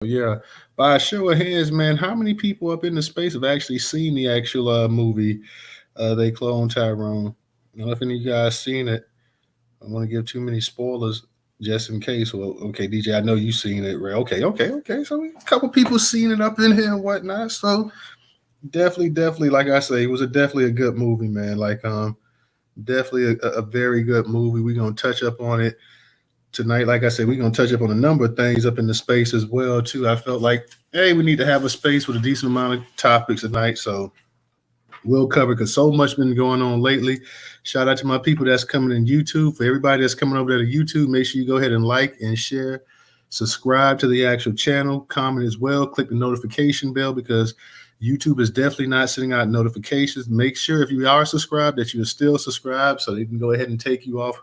Yeah, by a show of hands, man, how many people up in the space have actually seen the actual movie? They clone Tyrone. I don't know if any of you guys seen it. I don't want to give too many spoilers just in case. Well, okay, DJ, I know you seen it, Ray. Okay. So a couple people seen it up in here and whatnot. So definitely, like I say, it was definitely a good movie, man. Like definitely a very good movie. We're gonna touch up on it tonight. Like I said, we're gonna touch up on a number of things up in the space as well too. I felt like, hey, we need to have a space with a decent amount of topics tonight. So we'll cover because so much been going on lately. Shout out to my people that's coming in YouTube. For everybody that's coming over there to YouTube, make sure you go ahead and like and share. Subscribe to the actual channel, comment as well, click the notification bell because YouTube is definitely not sending out notifications. Make sure if you are subscribed that you are still subscribed so they can go ahead and take you off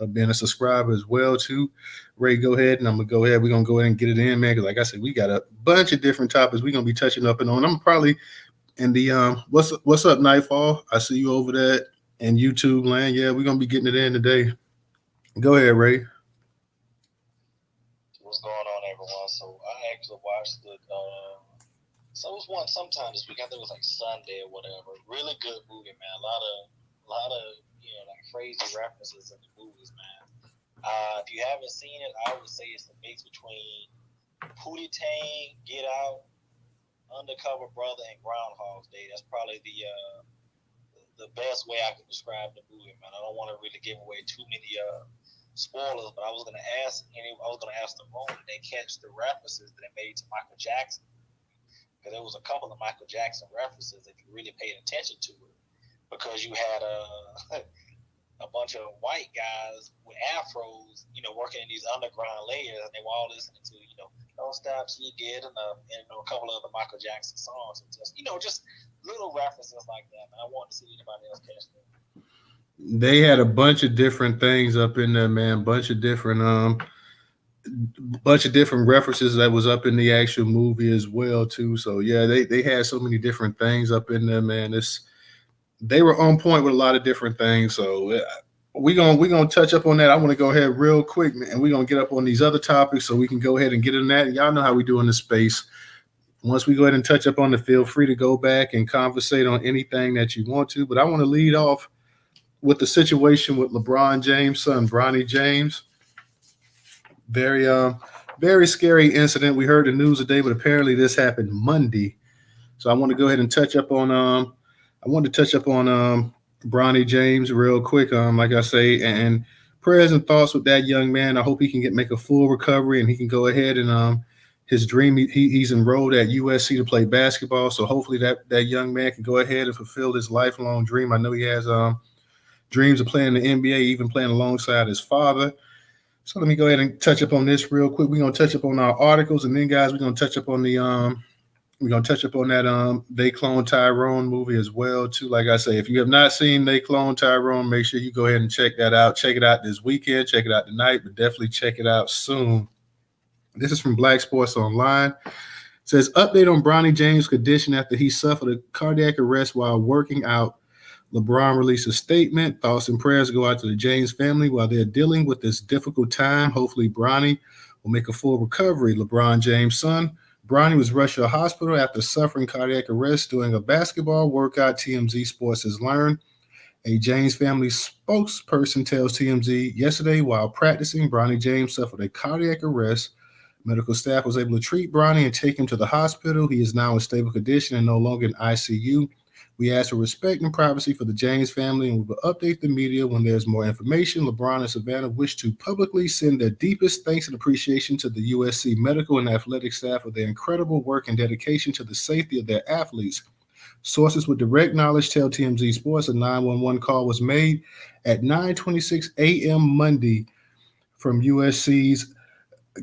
of being a subscriber as well too. Ray, go ahead and I'm gonna go ahead. We're gonna go ahead and get it in, man. Because like I said, we got a bunch of different topics we're gonna be touching up and on. I'm probably in the what's up, Nightfall? I see you over there in YouTube land. Yeah, we're gonna be getting it in today. Go ahead, Ray. What's going on, everyone? So I actually watched the. So it was one sometime this week. I think it was like Sunday or whatever. Really good movie, man. A lot of like crazy references in the movies, man. If you haven't seen it, I would say it's a mix between Pootie Tang, Get Out, Undercover Brother, and Groundhog's Day. That's probably the best way I can describe the movie, man. I don't want to really give away too many spoilers, but I was gonna ask Tyrone did they catch the references that they made to Michael Jackson? Because there was a couple of Michael Jackson references if you really paid attention to it. Because you had a bunch of white guys with afros, working in these underground layers, and they were all listening to, "Don't Stop Till You Get Enough," and a couple of the Michael Jackson songs, and just little references like that. And I want to see anybody else catch them. They had a bunch of different things up in there, man. Bunch of different references that was up in the actual movie as well too. So yeah, they had so many different things up in there, man. They were on point with a lot of different things. So we gonna touch up on that. I want to go ahead real quick, man, and we're gonna get up on these other topics so we can go ahead and get in that. Y'all know how we do in the space. Once we go ahead and touch up on it, feel free to go back and conversate on anything that you want to. But I want to lead off with the situation with LeBron James' son, Bronny James. Very very scary incident. We heard the news today, but apparently this happened Monday. So I want to go ahead and touch up on I want to touch up on Bronny James real quick. Like I say, and prayers and thoughts with that young man. I hope he can make a full recovery and he can go ahead and his dream. He's enrolled at USC to play basketball. So hopefully that young man can go ahead and fulfill his lifelong dream. I know he has dreams of playing in the NBA, even playing alongside his father. So let me go ahead and touch up on this real quick. We're gonna touch up on our articles, and then guys, we're gonna touch up on the we're gonna touch up on that They Clone Tyrone movie as well too. Like I say, if you have not seen They Clone Tyrone, make sure you go ahead and check that out. Check it out this weekend, check it out tonight, but definitely check it out soon. This is from Black Sports Online. It says update on Bronny James' condition after he suffered a cardiac arrest while working out. LeBron released a statement. Thoughts and prayers go out to the James family while they're dealing with this difficult time. Hopefully, Bronny will make a full recovery. LeBron James' son, Bronny, was rushed to a hospital after suffering cardiac arrest during a basketball workout, TMZ Sports has learned. A James family spokesperson tells TMZ yesterday while practicing, Bronny James suffered a cardiac arrest. Medical staff was able to treat Bronny and take him to the hospital. He is now in stable condition and no longer in ICU. We ask for respect and privacy for the James family, and we will update the media when there's more information. LeBron and Savannah wish to publicly send their deepest thanks and appreciation to the USC medical and athletic staff for their incredible work and dedication to the safety of their athletes. Sources with direct knowledge tell TMZ Sports a 911 call was made at 9:26 a.m. Monday from USC's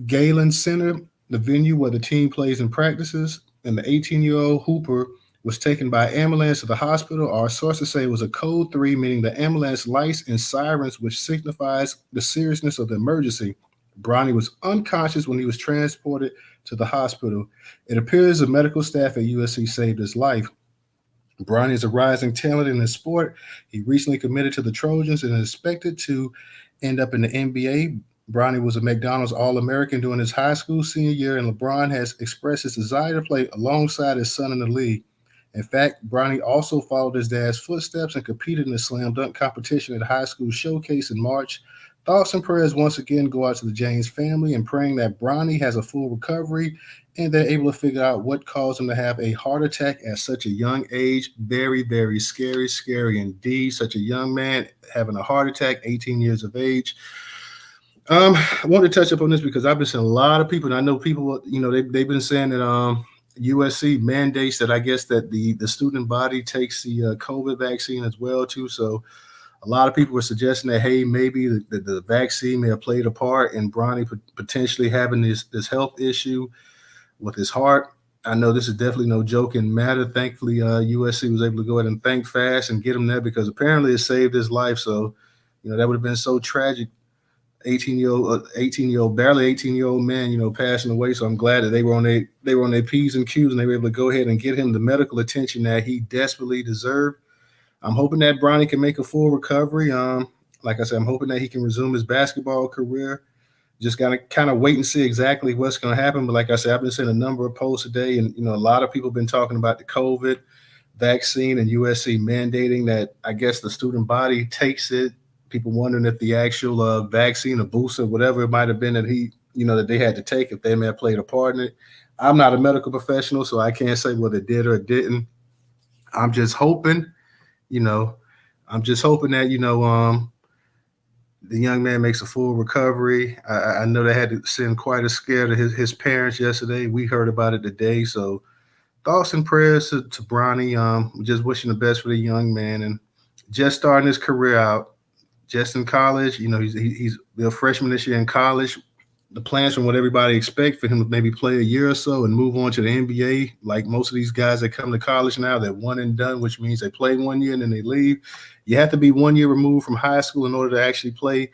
Galen Center, the venue where the team plays and practices, and the 18-year-old Hooper was taken by ambulance to the hospital. Our sources say it was a code 3, meaning the ambulance lights and sirens, which signifies the seriousness of the emergency. Bronny was unconscious when he was transported to the hospital. It appears the medical staff at USC saved his life. Bronny is a rising talent in his sport. He recently committed to the Trojans and is expected to end up in the NBA. Bronny was a McDonald's All-American during his high school senior year, and LeBron has expressed his desire to play alongside his son in the league. In fact, Bronny also followed his dad's footsteps and competed in the slam dunk competition at high school showcase in March. Thoughts and prayers once again go out to the James family and praying that Bronny has a full recovery and they're able to figure out what caused him to have a heart attack at such a young age. Very, very scary, scary indeed. Such a young man having a heart attack, 18 years of age. I want to touch up on this because I've been seeing a lot of people, and I know people, they've been saying that USC mandates that I guess that the student body takes the COVID vaccine as well too. So a lot of people were suggesting that hey, maybe the vaccine may have played a part in Bronny potentially having this health issue with his heart. I know this is definitely no joking matter. Thankfully, USC was able to go ahead and think fast and get him there because apparently it saved his life. So, that would have been so tragic. 18-year-old, barely 18-year-old man, passing away. So I'm glad that they were on their P's and Q's and they were able to go ahead and get him the medical attention that he desperately deserved. I'm hoping that Bronny can make a full recovery. Like I said, I'm hoping that he can resume his basketball career. Just gotta kind of wait and see exactly what's going to happen. But like I said, I've been seeing a number of posts today, and a lot of people have been talking about the COVID vaccine and USC mandating that I guess the student body takes it. People wondering if the actual vaccine or booster, whatever it might have been that that they had to take, if they may have played a part in it. I'm not a medical professional, so I can't say whether it did or it didn't. I'm just hoping, you know, I'm just hoping that the young man makes a full recovery. I know they had to send quite a scare to his parents yesterday. We heard about it today, so thoughts and prayers to Bronny. Just wishing the best for the young man and just starting his career out, just in college. He's a freshman this year in college. The plans from what everybody expect for him to maybe play a year or so and move on to the NBA. Like most of these guys that come to college now, they're one and done, which means they play 1 year and then they leave. You have to be 1 year removed from high school in order to actually play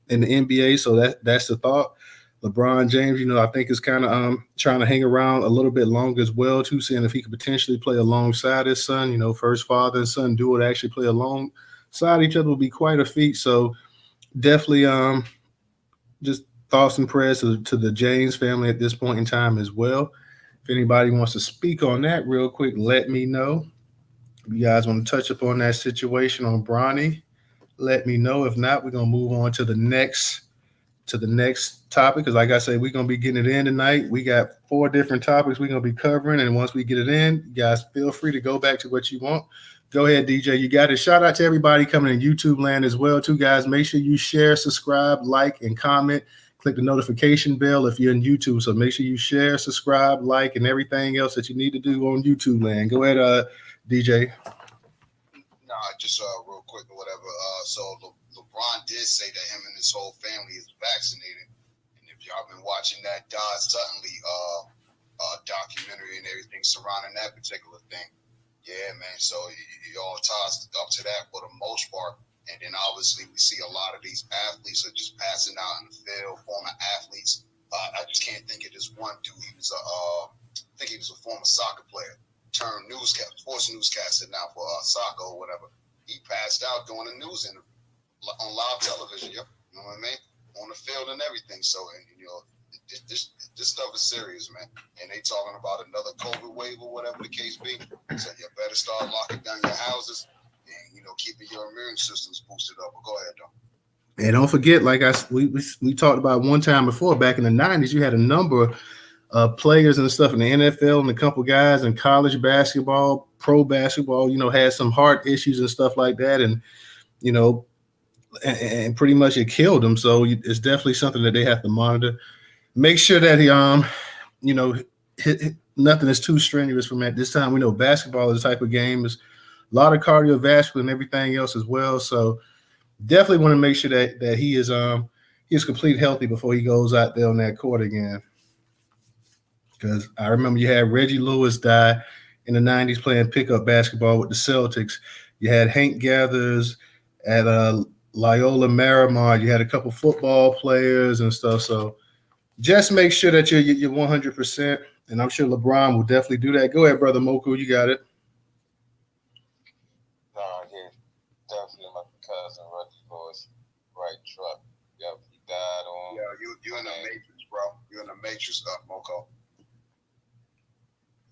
in the NBA. So that's the thought. LeBron James, I think is kind of trying to hang around a little bit longer as well, too, seeing if he could potentially play alongside his son. First father and son duo to actually play alongside each other would be quite a feat. So definitely just thoughts and prayers to the James family at this point in time as well. If anybody wants to speak on that real quick, let me know. If you guys want to touch upon that situation on Bronny, let me know. If not, we're gonna move on to the next topic because like I said, we're gonna be getting it in tonight. We got 4 different topics we're gonna be covering, and once we get it in, you guys feel free to go back to what you want. Go ahead, DJ. You got it. Shout out to everybody coming in YouTube land as well, too, guys. Make sure you share, subscribe, like, and comment. Click the notification bell if you're in YouTube. So make sure you share, subscribe, like, and everything else that you need to do on YouTube land. Go ahead, DJ. Nah, just real quick or whatever. So LeBron did say that him and his whole family is vaccinated. And if y'all been watching that Don Suttonly documentary and everything surrounding that particular thing, yeah, man. So it all ties up to that for the most part. And then obviously we see a lot of these athletes are just passing out in the field, former athletes. I just can't think of this one dude. He was I think he was a former soccer player, turned sports newscaster now for soccer or whatever. He passed out doing a news interview on live television. Yep, you know what I mean, on the field and everything. So this stuff is serious, man. And they talking about another COVID wave or whatever the case be. So you better start locking down your houses and keeping your immune systems boosted up. But go ahead, though. And don't forget, like we talked about one time before, back in the 90s, you had a number of players and stuff in the NFL and a couple guys in college basketball, pro basketball, had some heart issues and stuff like that. And, and pretty much it killed them. So it's definitely something that they have to monitor. Make sure that nothing is too strenuous from at this time. We know basketball is the type of game is a lot of cardiovascular and everything else as well. So definitely want to make sure that he is complete healthy before he goes out there on that court again. Because I remember you had Reggie Lewis die in the 90s playing pickup basketball with the Celtics. You had Hank Gathers at Loyola Marymount. You had a couple football players and stuff. So just make sure that you're 100%. And I'm sure LeBron will definitely do that. Go ahead, Brother Moku. You got it. Yeah, definitely my cousin Reggie Lewis, right truck. Yep, he died on You in the matrix, bro. You in the matrix, Moko.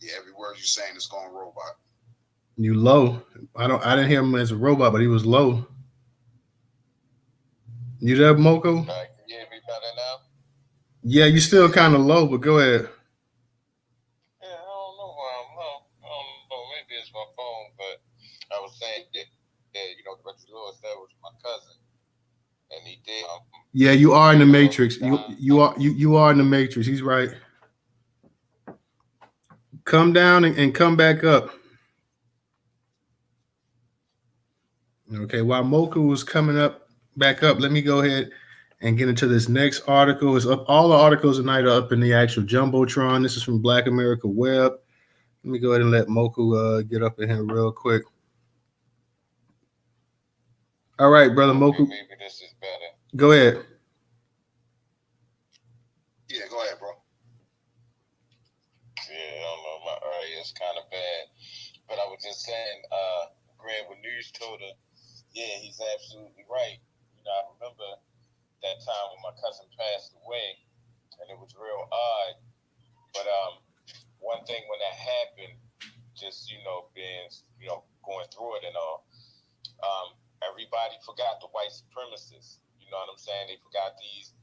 Yeah, every word you're saying is going robot. You low. I didn't hear him as a robot, but he was low. You there, Moko? All right, can you hear me better now? Yeah, you still kind of low, but go ahead. Yeah, I don't know why I'm low. I don't know. Maybe it's my phone, but I was saying that, Reggie Lewis, that was my cousin, and he did. Yeah, you are in the matrix. You Down. you are you are in the matrix. He's right. Come down and come back up. Okay, while Moku was coming up back up, let me go ahead and get into this next article. It's up. All the articles tonight are up in the actual jumbotron. This is from Black America Web. Let me go ahead and let Moku get up in here real quick. All right, brother Okay, Moku, maybe this is better. go ahead. Yeah, go ahead, bro. Yeah, I don't know. My area is kind of bad, but I was just saying, Grant with Newstoter, yeah, he's absolutely right. I remember that time when my cousin passed away, and it was real odd. But one thing when that happened, just being going through it and all, everybody forgot the white supremacists. You know what I'm saying? They forgot these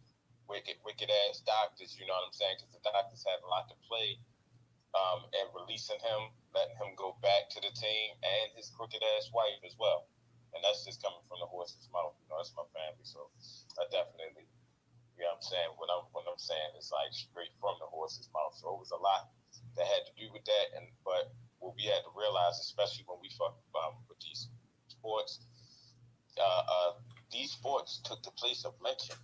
wicked ass doctors. You know what I'm saying? Because the doctors had a lot to play, and releasing him, letting him go back to the team, and his crooked ass wife as well. And that's just coming from the horse's mouth. That's my family, so I definitely. You know what I'm saying? When I'm saying it's like straight from the horse's mouth. So it was a lot that had to do with that. But what we had to realize, especially when we fuck with these sports, these sports took the place of lynching.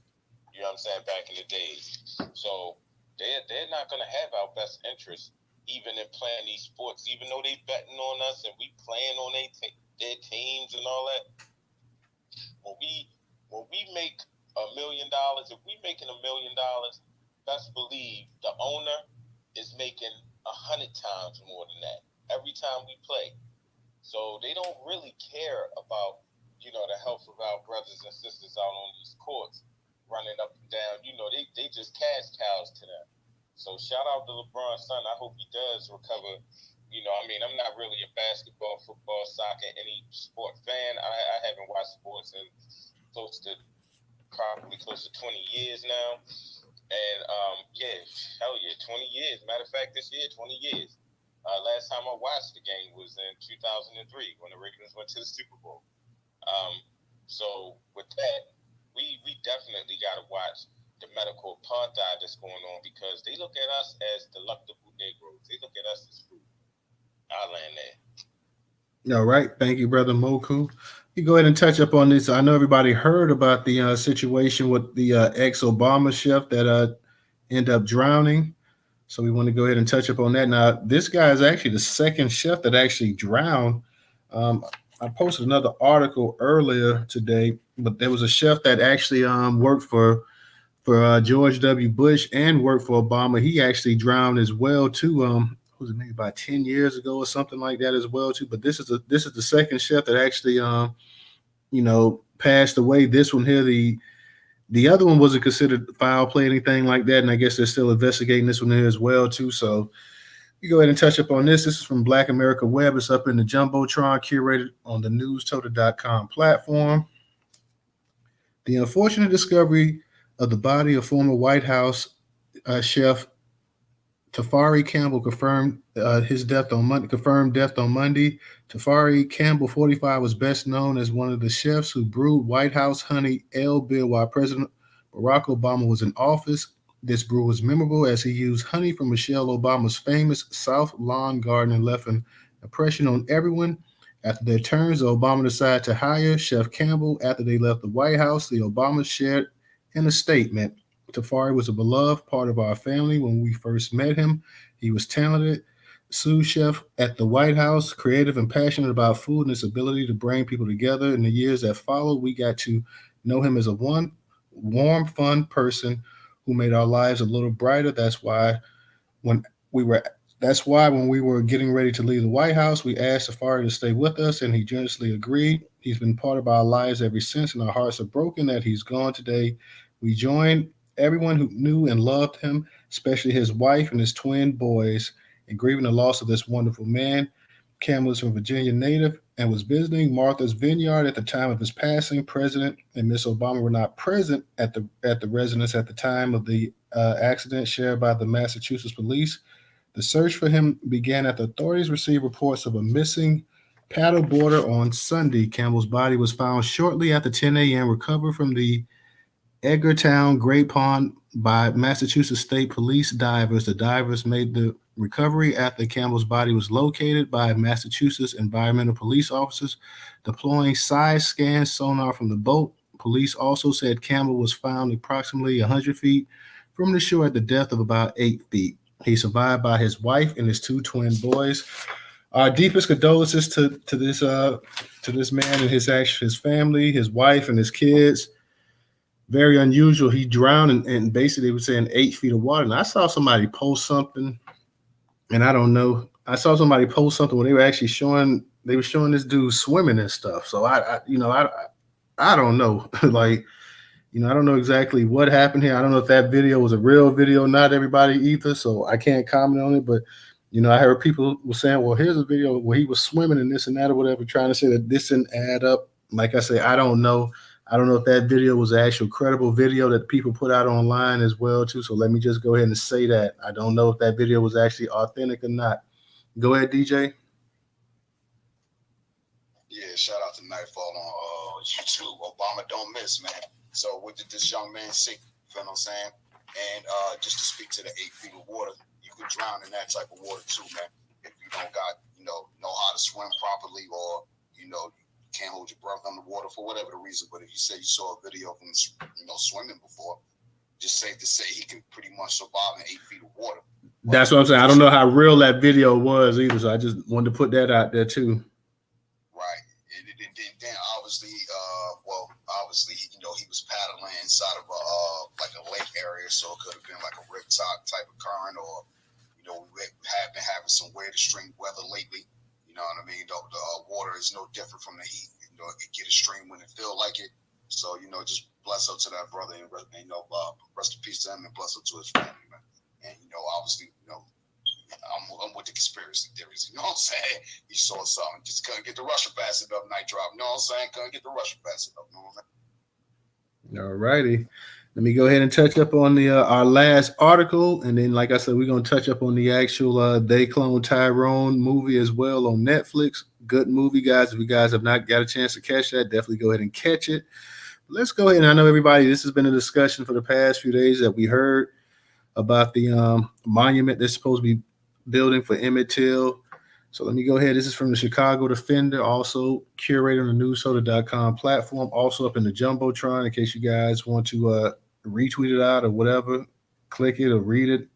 You know what I'm saying? Back in the days. So they're not gonna have our best interest even in playing these sports, even though they betting on us and we playing on their teams and all that. When we make $1 million, if we making $1 million, best believe the owner is making 100 times more than that every time we play. So they don't really care about the health of our brothers and sisters out on these courts, running up and down. They just cash cows to them. So shout out to LeBron's son. I hope he does recover. I'm not really a basketball, football, soccer, any sport fan. I haven't watched sports in probably close to 20 years now. And yeah, hell yeah, 20 years. Matter of fact, this year, 20 years. Last time I watched the game was in 2003 when the Ravens went to the Super Bowl. So with that, we definitely got to watch the medical apartheid that's going on because they look at us as delectable Negroes. They look at us as food. I'll land there. All right, thank you, brother Moku. You go ahead and touch up on this. I know everybody heard about the situation with the ex-Obama chef that ended up drowning. So we want to go ahead and touch up on that. Now, this guy is actually the second chef that actually drowned. I posted another article earlier today, but there was a chef that actually worked for George W. Bush and worked for Obama. He actually drowned as well too. Was it maybe about 10 years ago or something like that as well too. But this is the second chef that actually passed away. This one here, the other one wasn't considered foul play, anything like that, and I guess they're still investigating this one here as well too. So you go ahead and touch up on this. This is from Black America Web. It's up in the jumbotron, curated on the Newstoter.com platform. The unfortunate discovery of the body of former White House chef Tafari Campbell confirmed his death on Monday. Confirmed death on Monday. Tafari Campbell, 45, was best known as one of the chefs who brewed White House honey ale beer while President Barack Obama was in office. This brew was memorable as he used honey from Michelle Obama's famous South Lawn Garden and left an impression on everyone. After their turns, Obama decided to hire Chef Campbell. After they left the White House, the Obamas shared in a statement. Tafari was a beloved part of our family when we first met him. He was talented, sous chef at the White House, creative and passionate about food and his ability to bring people together. In the years that followed, we got to know him as a warm, fun person who made our lives a little brighter. When we were when we were getting ready to leave the White House, we asked Tafari to stay with us, and he generously agreed. He's been part of our lives ever since, and our hearts are broken that he's gone today. We join everyone who knew and loved him, especially his wife and his twin boys, and grieving the loss of this wonderful man. Campbell is from Virginia native and was visiting Martha's Vineyard at the time of his passing. President and Miss Obama were not present at the residence at the time of the accident shared by the Massachusetts police. The search for him began after authorities received reports of a missing paddle boarder on Sunday. Campbell's body was found shortly after 10 a.m., recovered from the Edgartown Great Pond by Massachusetts State Police divers. The divers made the recovery after Campbell's body was located by Massachusetts environmental police officers deploying side scan sonar from the boat. Police also said Campbell was found approximately 100 feet from the shore at the depth of about 8 feet. He survived by his wife and his two twin boys. Our deepest condolences to this man and his family, his wife, and his kids. Very unusual. He drowned and basically they were saying 8 feet of water. And I saw somebody post something, and I don't know. I saw somebody post something where they were showing this dude swimming and stuff. So I don't know. Like, I don't know exactly what happened here. I don't know if that video was a real video, not everybody either. So I can't comment on it. But I heard people were saying, well, here's a video where he was swimming and this and that or whatever, trying to say that this didn't add up. Like I say, I don't know. I don't know if that video was an actual credible video that people put out online as well, too. So let me just go ahead and say that. I don't know if that video was actually authentic or not. Go ahead, DJ. Yeah, shout out to Nightfall on YouTube. Obama don't miss, man. So what did this young man see? You know what I'm saying? And just to speak to the 8 feet of water, you could drown in that type of water too, man. If you don't got, know how to swim properly, or, can't hold your breath underwater for whatever the reason. But if you say you saw a video of him, swimming before, just safe to say he can pretty much survive in 8 feet of water. That's what I'm saying. I don't know how real that video was either, so I just wanted to put that out there too. Right. And then obviously, he was paddling inside of a lake area, so it could have been like a riptide type of current, or we have been having some weird extreme weather lately. You know what I mean? The water is no different from the heat. It get extreme when it feel like it. So, just bless up to that brother, and rest in peace to him, and bless up to his family, man. And, obviously, I'm with the conspiracy theories. You know what I'm saying? He saw something. Just couldn't get the Russia bastard up, night drop. You know what I'm saying? Couldn't get the Russia bastard up. You know what I'm saying? All righty. Let me go ahead and touch up on the our last article, and then, like I said, we're gonna touch up on the actual They Clone Tyrone movie as well on Netflix. Good movie, guys. If you guys have not got a chance to catch that, definitely go ahead and catch it. Let's go ahead. And I know everybody, this has been a discussion for the past few days that we heard about the monument they're supposed to be building for Emmett Till. So let me go ahead. This is from the Chicago Defender, also curator on the Newstoter.com platform, also up in the Jumbotron in case you guys want to retweet it out or whatever, click it or read it.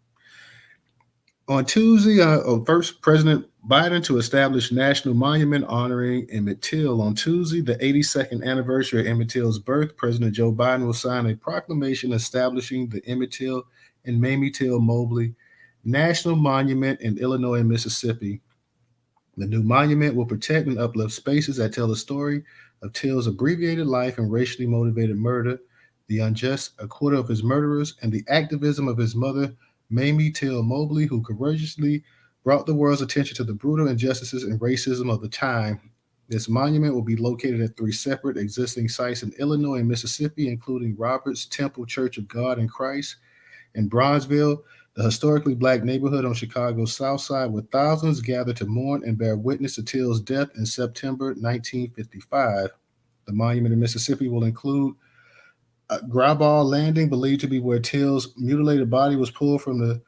On Tuesday, first President Biden to establish national monument honoring Emmett Till. On Tuesday, the 82nd anniversary of Emmett Till's birth, President Joe Biden will sign a proclamation establishing the Emmett Till and Mamie Till Mobley National Monument in Illinois and Mississippi. The new monument will protect and uplift spaces that tell the story of Till's abbreviated life and racially motivated murder, the unjust acquittal of his murderers, and the activism of his mother, Mamie Till Mobley, who courageously brought the world's attention to the brutal injustices and racism of the time. This monument will be located at 3 separate existing sites in Illinois and Mississippi, including Roberts Temple Church of God in Christ in Bronzeville, the historically black neighborhood on Chicago's South Side, where thousands gather to mourn and bear witness to Till's death in September 1955. The monument in Mississippi will include Graball Landing, believed to be where Till's mutilated body was pulled from the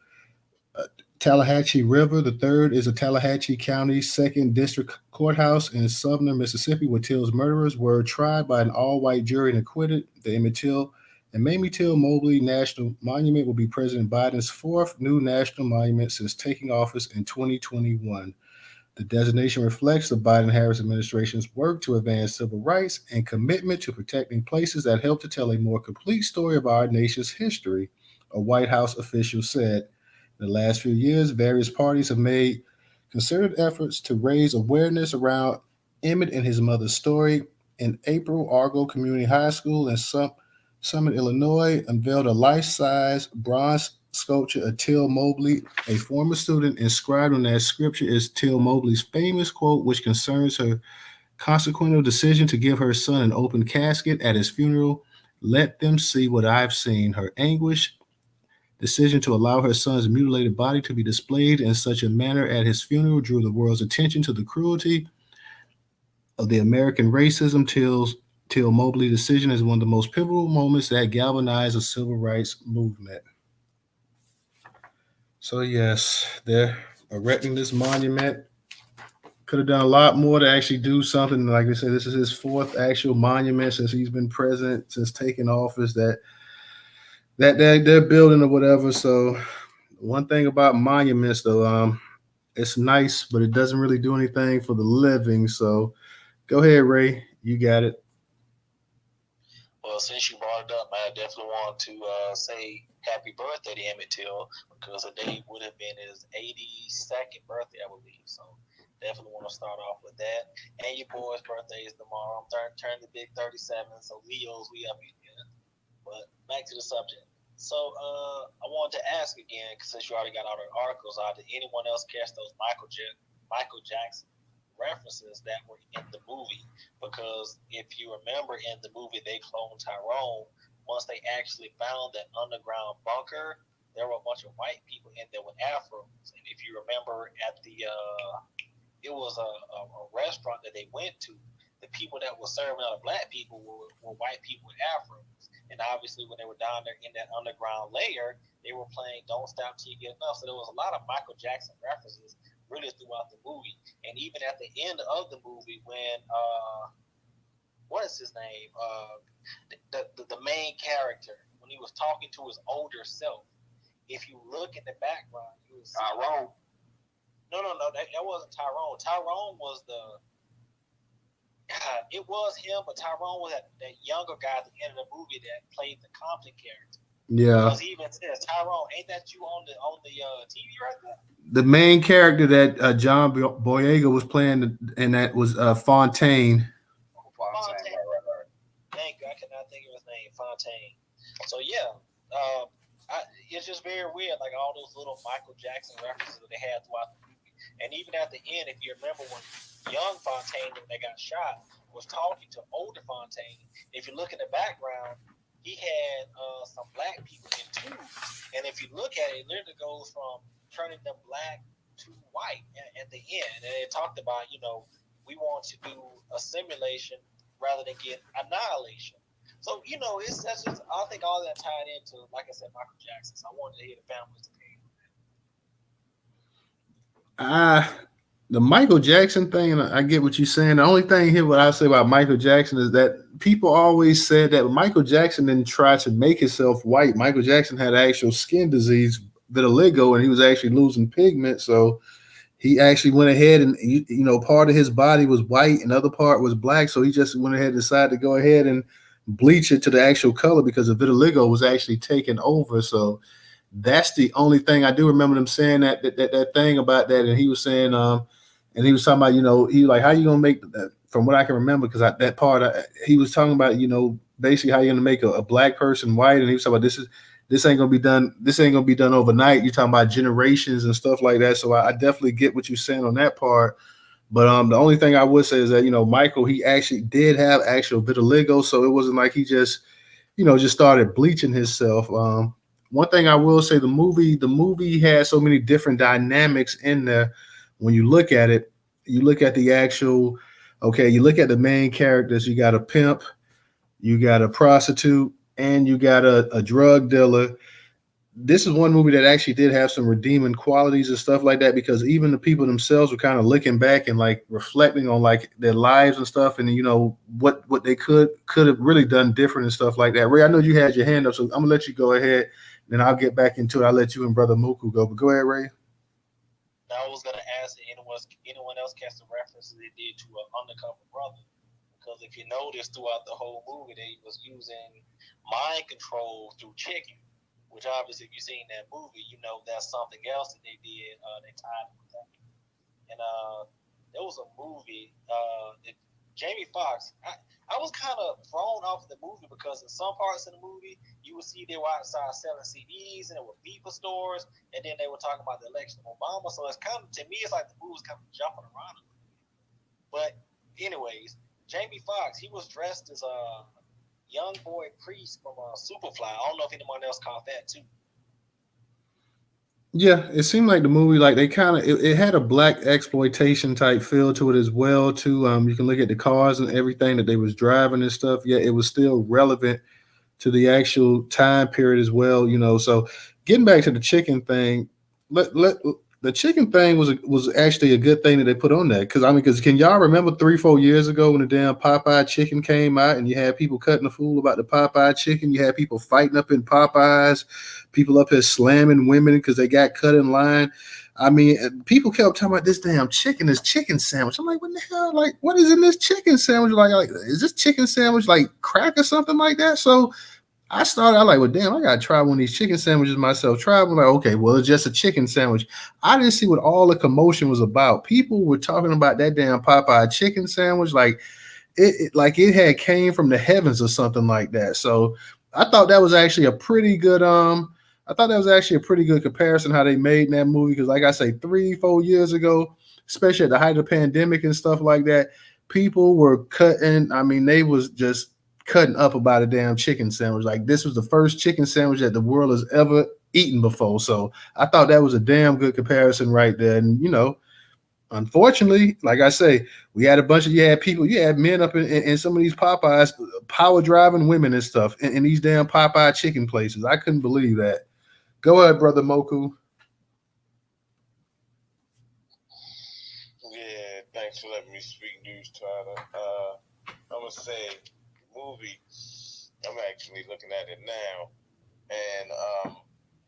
Tallahatchie River. The third is the Tallahatchie County 2nd District Courthouse in Sumner, Mississippi, where Till's murderers were tried by an all-white jury and acquitted. The Emmett Till and Mamie Till Mobley National Monument will be President Biden's 4th new national monument since taking office in 2021. The designation reflects the Biden-Harris administration's work to advance civil rights and commitment to protecting places that help to tell a more complete story of our nation's history, a White House official said. In the last few years, various parties have made concerted efforts to raise awareness around Emmett and his mother's story. In April, Argo Community High School and Summit, Illinois, unveiled a life-size bronze sculpture of Till Mobley, a former student. Inscribed on that sculpture is Till Mobley's famous quote, which concerns her consequential decision to give her son an open casket at his funeral. Let them see what I've seen. Her anguish decision to allow her son's mutilated body to be displayed in such a manner at his funeral drew the world's attention to the cruelty of the American racism. Till Mobley's decision is one of the most pivotal moments that galvanized the civil rights movement. So yes, they're erecting this monument. Could have done a lot more to actually do something. Like I said, this is his fourth actual monument since he's been president, since taking office. That they're building or whatever. So one thing about monuments, though, it's nice, but it doesn't really do anything for the living. So go ahead, Ray. You got it. Well, since you brought it up, I definitely want to say happy birthday to Emmett Till because today would have been his 82nd birthday, I believe. So definitely want to start off with that. And your boy's birthday is tomorrow. I'm turning the big 37, so Leo's, we up in here. But back to the subject. So I wanted to ask again, since you already got all the articles out, did anyone else catch those Michael Jackson references that were in the movie? Because if you remember in the movie, they cloned Tyrone. Once they actually found that underground bunker, there were a bunch of white people in there with afros. And if you remember at the, it was a restaurant that they went to, the people that were serving other black people were white people with afros. And obviously, when they were down there in that underground layer, they were playing "Don't Stop Till You Get Enough." So there was a lot of Michael Jackson references really throughout the movie. And even at the end of the movie, when what is his name? The main character, when he was talking to his older self, if you look in the background, you will see Tyrone. No, that wasn't Tyrone. Tyrone was the. It was him, but Tyrone was that younger guy at the end of the movie that played the Compton character. Yeah. Because he even says, Tyrone, ain't that you on the TV right there? The main character that John Boyega was playing, and that was Fontaine. Fontaine. Right. Thank you. I cannot think of his name. Fontaine. So yeah, it's just very weird, like all those little Michael Jackson references that they had throughout the movie. And even at the end, if you remember when young Fontaine, when they got shot, was talking to older Fontaine, if you look in the background, he had some black people in tubes. And if you look at it, it literally goes from turning them black to white at the end. And it talked about, we want to do a simulation rather than get annihilation. So, that's just, I think all that tied into, like I said, Michael Jackson. So I wanted to hear the family's opinion. The Michael Jackson thing, and I get what you're saying. The only thing here, what I say about Michael Jackson is that people always said that Michael Jackson didn't try to make himself white. Michael Jackson had actual skin disease, vitiligo, and he was actually losing pigment. So he actually went ahead and, part of his body was white and other part was black. So he just went ahead and decided to go ahead and bleach it to the actual color because the vitiligo was actually taking over. So that's the only thing I do remember them saying that thing about that. And he was saying, and he was talking about, he like, how you gonna make that? From what I can remember, because that part, he was talking about, basically how you're gonna make a black person white, and he was talking about this ain't gonna be done. This ain't gonna be done overnight. You're talking about generations and stuff like that. So I definitely get what you're saying on that part. But the only thing I would say is that Michael, he actually did have actual vitiligo, so it wasn't like he just just started bleaching himself. One thing I will say, the movie has so many different dynamics in there. When you look at it, you look at the actual, you look at the main characters. You got a pimp, you got a prostitute, and you got a drug dealer. This is one movie that actually did have some redeeming qualities and stuff like that, because even the people themselves were kind of looking back and like reflecting on like their lives and stuff, and what they could have really done different and stuff like that. Ray, I know you had your hand up, so I'm gonna let you go ahead, then I'll get back into it. I'll let you and Brother Muku go, but go ahead, Ray. Now I was gonna ask if anyone else catch the references they did to an undercover brother, because if you notice throughout the whole movie, they was using mind control through chicken. Which obviously, if you've seen that movie, that's something else that they did. They tied with that. And there was a movie that Jamie Foxx, I was kind of thrown off the movie because in some parts of the movie, you would see they were outside selling CDs and there were FIFA stores, and then they were talking about the election of Obama. So it's kind of, to me, it's like the movie was kind of jumping around a little bit. But, anyways, Jamie Foxx, he was dressed as a young boy priest from Superfly. I don't know if anyone else caught that too. Yeah, it seemed like the movie, like they kind of it had a black exploitation type feel to it as well. Too, you can look at the cars and everything that they was driving and stuff. Yeah, it was still relevant to the actual time period as well. So getting back to the chicken thing, let the chicken thing was actually a good thing that they put on that because can y'all remember 3-4 years ago when the damn Popeye chicken came out and you had people cutting the fool about the Popeye chicken, you had people fighting up in Popeyes, people up here slamming women because they got cut in line. I mean, people kept talking about this damn chicken, this chicken sandwich. I'm like, what the hell? Like, what is in this chicken sandwich? Like, is this chicken sandwich like crack or something like that? So I like, well, damn, I gotta try one of these chicken sandwiches myself. Try one, like, okay, well, it's just a chicken sandwich. I didn't see what all the commotion was about. People were talking about that damn Popeye chicken sandwich, like like it had came from the heavens or something like that. So I thought that was actually a pretty good I thought that was actually a pretty good comparison how they made that movie because, like I say, 3-4 years ago, especially at the height of the pandemic and stuff like that, people were cutting. I mean, they was just cutting up about a damn chicken sandwich. Like this was the first chicken sandwich that the world has ever eaten before. So I thought that was a damn good comparison right there. And unfortunately, like I say, we had a bunch of you had men up in some of these Popeyes, power driving women and stuff in these damn Popeye chicken places. I couldn't believe that. Go ahead, brother Moku. Yeah, thanks for letting me speak news, Tyler. I'm gonna say movie. I'm actually looking at it now, and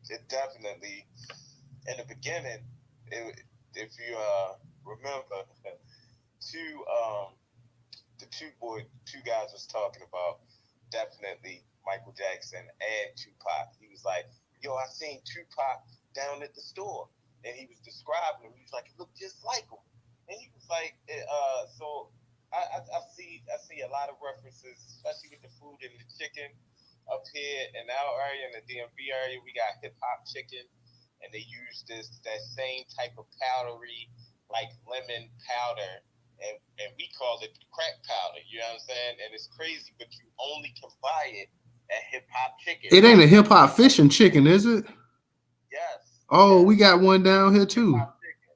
it definitely in the beginning, if you remember, two two guys was talking about definitely Michael Jackson and Tupac. He was like, "Yo, I seen Tupac down at the store," and he was describing him. He was like, "He looked just like him," and he was like, "So I see a lot of references, especially with the food and the chicken up here in our area, in the DMV area. We got hip hop chicken, and they use that same type of powdery, like lemon powder, and we call it crack powder. You know what I'm saying? And it's crazy, but you only can buy it at Hip Hop Chicken. It ain't a hip hop fish and chicken, is it? Yes, Oh, we yes. got one down here Hip too. Hop Chicken.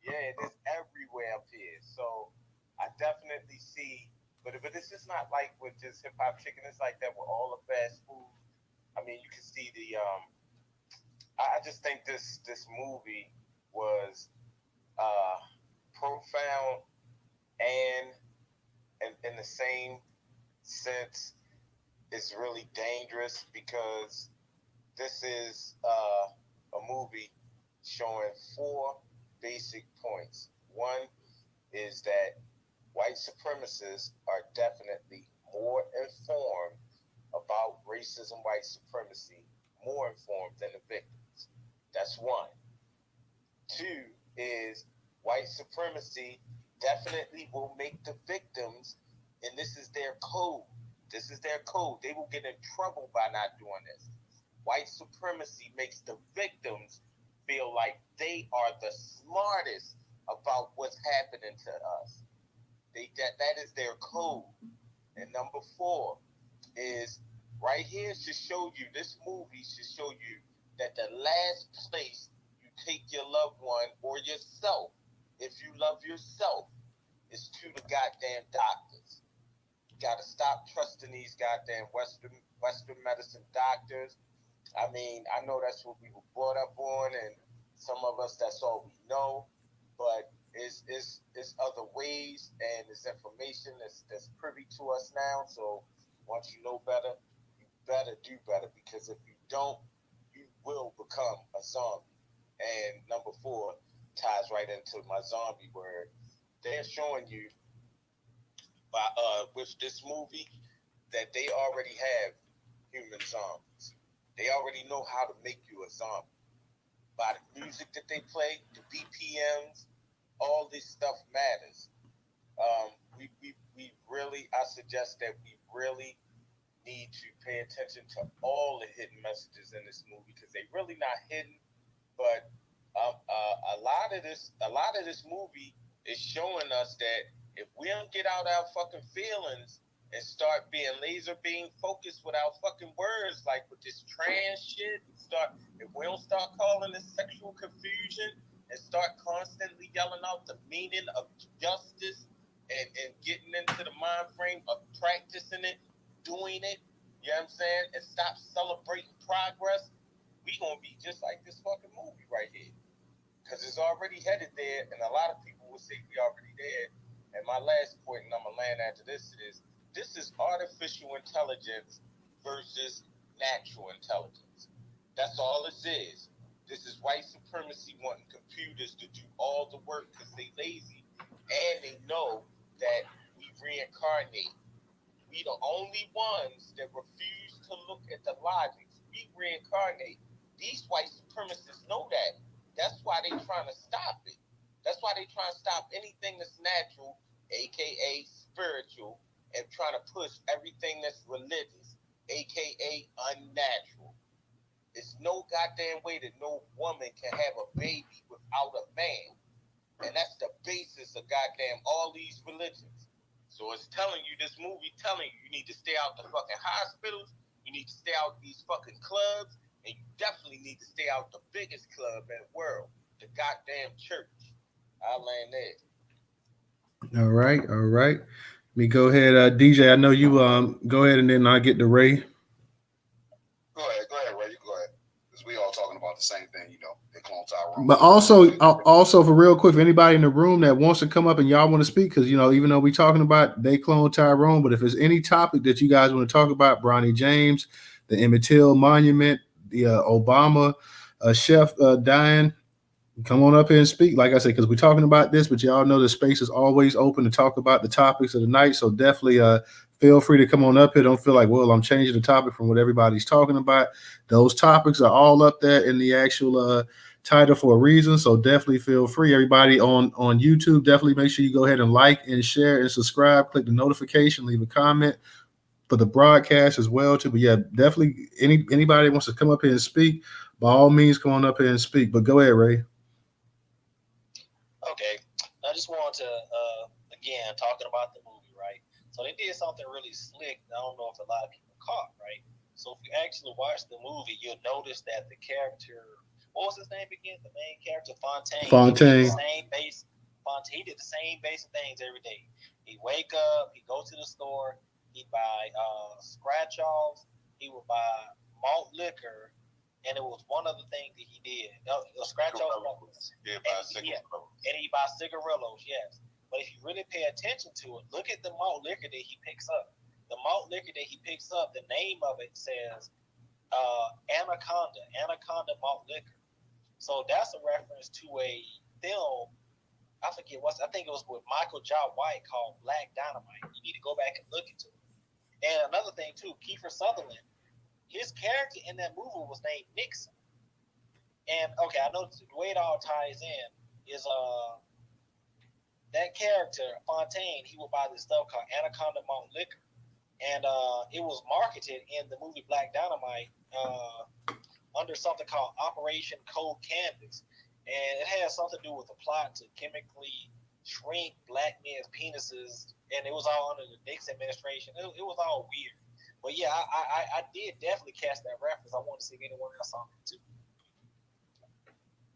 Yeah, it is everywhere up here. So I definitely see, but it's just not like with just Hip Hop Chicken. It's like that with all the fast food. I mean, you can see the. I just think this movie was uh, profound and in the same sense is really dangerous because this is a movie showing four basic points. One is that white supremacists are definitely more informed about racism, white supremacy, more informed than the victims. That's one. Two is white supremacy definitely will make the victims, and this is their code. This is their code. They will get in trouble by not doing this. White supremacy makes the victims feel like they are the smartest about what's happening to us. That is their code. And number four is right here should show you, this movie should show you that the last place you take your loved one or yourself, if you love yourself, is to the goddamn doctors. You gotta stop trusting these goddamn Western medicine doctors. I mean, I know that's what we were brought up on, and some of us that's all we know. But it's other ways, and it's information that's privy to us now. So once you know better, you better do better because if you don't, you will become a zombie. And number four ties right into my zombie word. They're showing you by with this movie that they already have human zombies. They already know how to make you a zombie. By the music that they play, the BPMs, all this stuff matters. We I suggest that we really need to pay attention to all the hidden messages in this movie because they really not hidden, but a lot of this movie is showing us that if we don't get out our fucking feelings and start being laser beam focused with our fucking words, like with this trans shit, if we don't start calling this sexual confusion and start constantly yelling out the meaning of justice and getting into the mind frame of practicing it, doing it, you know what I'm saying, and stop celebrating progress, we gonna be just like this fucking movie right here. Because it's already headed there, and a lot of people will say we already there. And my last point, and I'm gonna land after this is artificial intelligence versus natural intelligence. That's all this is. This is white supremacy wanting computers to do all the work because they lazy and they know that we reincarnate. We the only ones that refuse to look at the logic. We reincarnate. These white supremacists know that. That's why they trying to stop it. That's why they trying to stop anything that's natural, aka spiritual, and trying to push everything that's religious, aka unnatural. There's no goddamn way that no woman can have a baby without a man. And that's the basis of goddamn all these religions. So it's telling you, this movie telling you, you need to stay out the fucking hospitals, you need to stay out these fucking clubs, and you definitely need to stay out the biggest club in the world, the goddamn church. I'll land there. All right, all right. Let me go ahead, DJ. I know you. Go ahead, and then I get to Ray. Go ahead, Ray. You go ahead. Because we all talking about the same thing, you know. They clone Tyrone. But also for real quick, for anybody in the room that wants to come up and y'all want to speak, because even though we talking about they clone Tyrone, but if there's any topic that you guys want to talk about, Bronny James, the Emmett Till Monument, the Obama chef dying, come on up here and speak. Like I said, because we're talking about this, but y'all know the space is always open to talk about the topics of the night. So definitely feel free to come on up here. Don't feel like, well, I'm changing the topic from what everybody's talking about. Those topics are all up there in the actual title for a reason. So definitely feel free. Everybody on YouTube, definitely make sure you go ahead and like and share and subscribe. Click the notification, leave a comment for the broadcast as well too. But yeah, definitely anybody wants to come up here and speak, by all means, come on up here and speak. But go ahead, Ray. Okay, I just wanted to again talking about the movie, right? So they did something really slick. I don't know if a lot of people caught, right? So if you actually watch the movie, you'll notice that the character, what was his name again? The main character, Fontaine. Fontaine. He did the same basic things every day. He wake up, he go to the store, he buy scratch offs, he would buy malt liquor, and it was one other thing that he did. Scratch offs. And he buy cigarillos, yes. But if you really pay attention to it, look at the malt liquor that he picks up. The malt liquor that he picks up, the name of it says Anaconda malt liquor. So that's a reference to a film. I think it was with Michael Jai White called Black Dynamite. You need to go back and look into it. And another thing too, Kiefer Sutherland, his character in that movie was named Nixon. And okay, I know the way it all ties in is that character Fontaine. He would buy this stuff called Anaconda malt liquor, and it was marketed in the movie Black Dynamite under something called Operation Cold Canvas, and it had something to do with the plot to chemically shrink black men's penises, and it was all under the Nixon administration. It was all weird, but yeah, I did definitely catch that reference. I wanted to see if anyone else saw it too.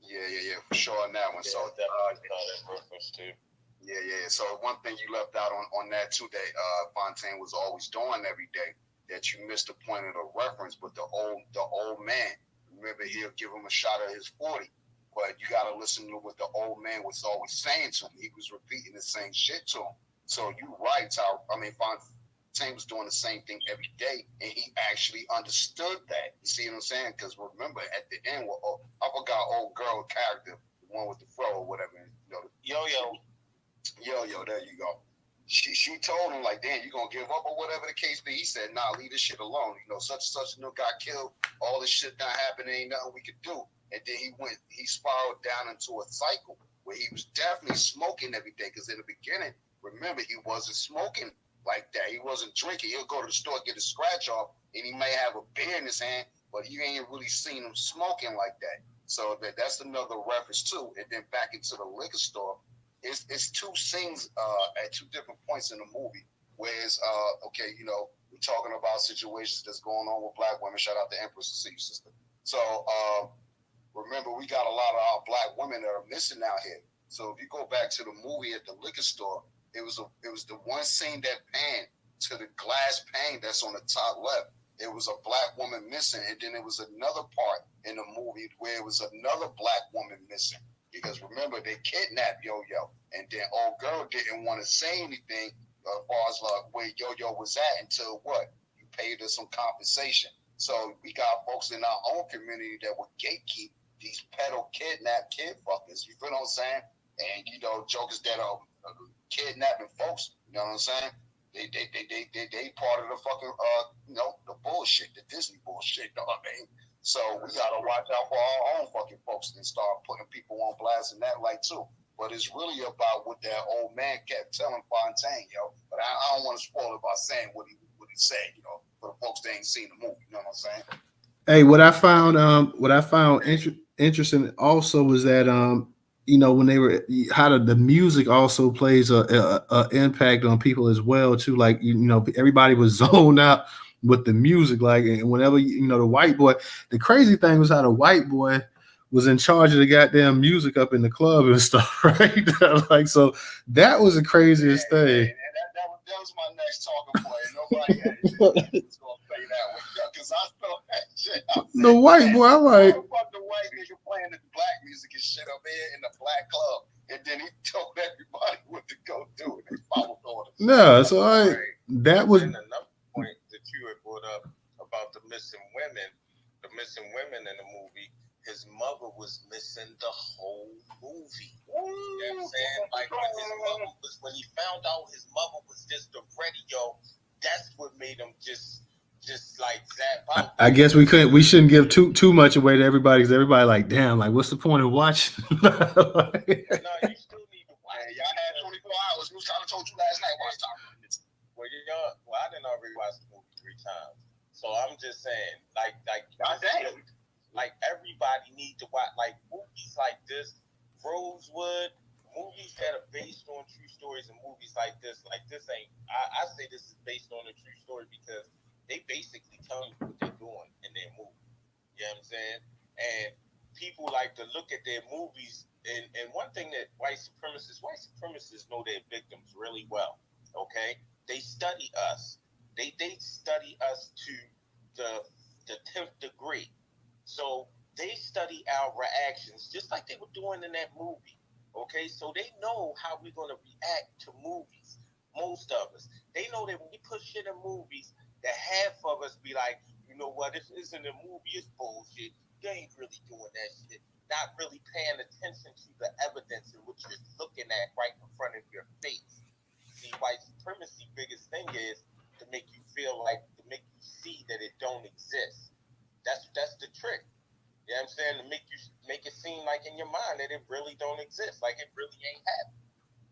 Yeah, for sure on that one. Yeah, So definitely saw that reference too. Yeah. So one thing you left out on that too that Fontaine was always doing every day that you missed the point of the reference, but the old man. Remember, he'll give him a shot of his 40, but you got to listen to what the old man was always saying to him. He was repeating the same shit to him. So you right, Fontaine was doing the same thing every day, and he actually understood that. You see what I'm saying? Because remember, at the end, I forgot old girl character, the one with the fro or whatever. Yo, there you go. She told him, like, damn, you gonna give up or whatever the case be. He said, nah, leave this shit alone. Such got killed. All this shit not happening. Ain't nothing we could do. And then he spiraled down into a cycle where he was definitely smoking every day. Because in the beginning, remember, he wasn't smoking like that. He wasn't drinking. He'll go to the store, get a scratch off, and he may have a beer in his hand, but you ain't really seen him smoking like that. So that's another reference too. And then back into the liquor store, it's two scenes at two different points in the movie. Whereas, okay, you know, we're talking about situations that's going on with black women. Shout out to Empress to see you, sister. So remember, we got a lot of our black women that are missing out here. So if you go back to the movie at the liquor store, it was the one scene that panned to the glass pane that's on the top left. It was a black woman missing, and then there was another part in the movie where it was another black woman missing. Because remember, they kidnapped Yo-Yo, and then old girl didn't want to say anything as far as like where Yo-Yo was at until what? You paid her some compensation. So we got folks in our own community that would gatekeep these pedo kidnapped kid fuckers. You feel what I'm saying? And you know, jokers that are kidnapping folks. You know what I'm saying? They part of the fucking you know, the bullshit, the Disney bullshit. You know what I mean? So we gotta watch out for our own fucking folks and start putting people on blast in that light too. But it's really about what that old man kept telling Fontaine, yo. But I don't want to spoil it by saying what he said, you know, for the folks that ain't seen the movie. You know what I'm saying? Hey, what I found interesting also was that you know, when they were how the music also plays a impact on people as well too. Like you know, everybody was zoned out with the music. Like, and whenever you know the white boy, the crazy thing was how the white boy was in charge of the goddamn music up in the club and stuff, right? Like, so that was the craziest thing. And that was my next talking point. Nobody was gonna say that one because I felt that shit. The white boy, I'm like, fuck the white nigga playing the black music and shit up here in the black club, and then he told everybody what to go do, and they followed orders. no. So that was another point that you had brought up about the missing women in the movie. His mother was missing the whole movie. You know what I'm saying? Like when he found out his mother was just the radio, that's what made him just like zap out. I guess we shouldn't give too much away to everybody because everybody like, damn, like what's the point of watching? No, you still need to watch. Y'all had 24 hours. We was trying to told you last night. Watch time. Well, I didn't already watch the movie 3 times, so I'm just saying, like everybody need to watch like movies like this. Rosewood, movies that are based on true stories, and movies like this ain't. I say this is based on a true story because they basically tell you what they're doing in their movie. You know what I'm saying? And people like to look at their movies, and one thing that white supremacists know their victims really well. Okay, they study us. They study us to the 10th degree. So they study our reactions just like they were doing in that movie. Okay, so they know how we're gonna react to movies. Most of us, they know that when we put shit in movies, that half of us be like, you know what, this isn't a movie, it's bullshit. They ain't really doing that shit. Not really paying attention to the evidence in which you're looking at right in front of your face. See, white supremacy biggest thing is to make you see that it don't exist. That's the trick. You know what I'm saying? To make it seem like in your mind that it really don't exist, like it really ain't happening.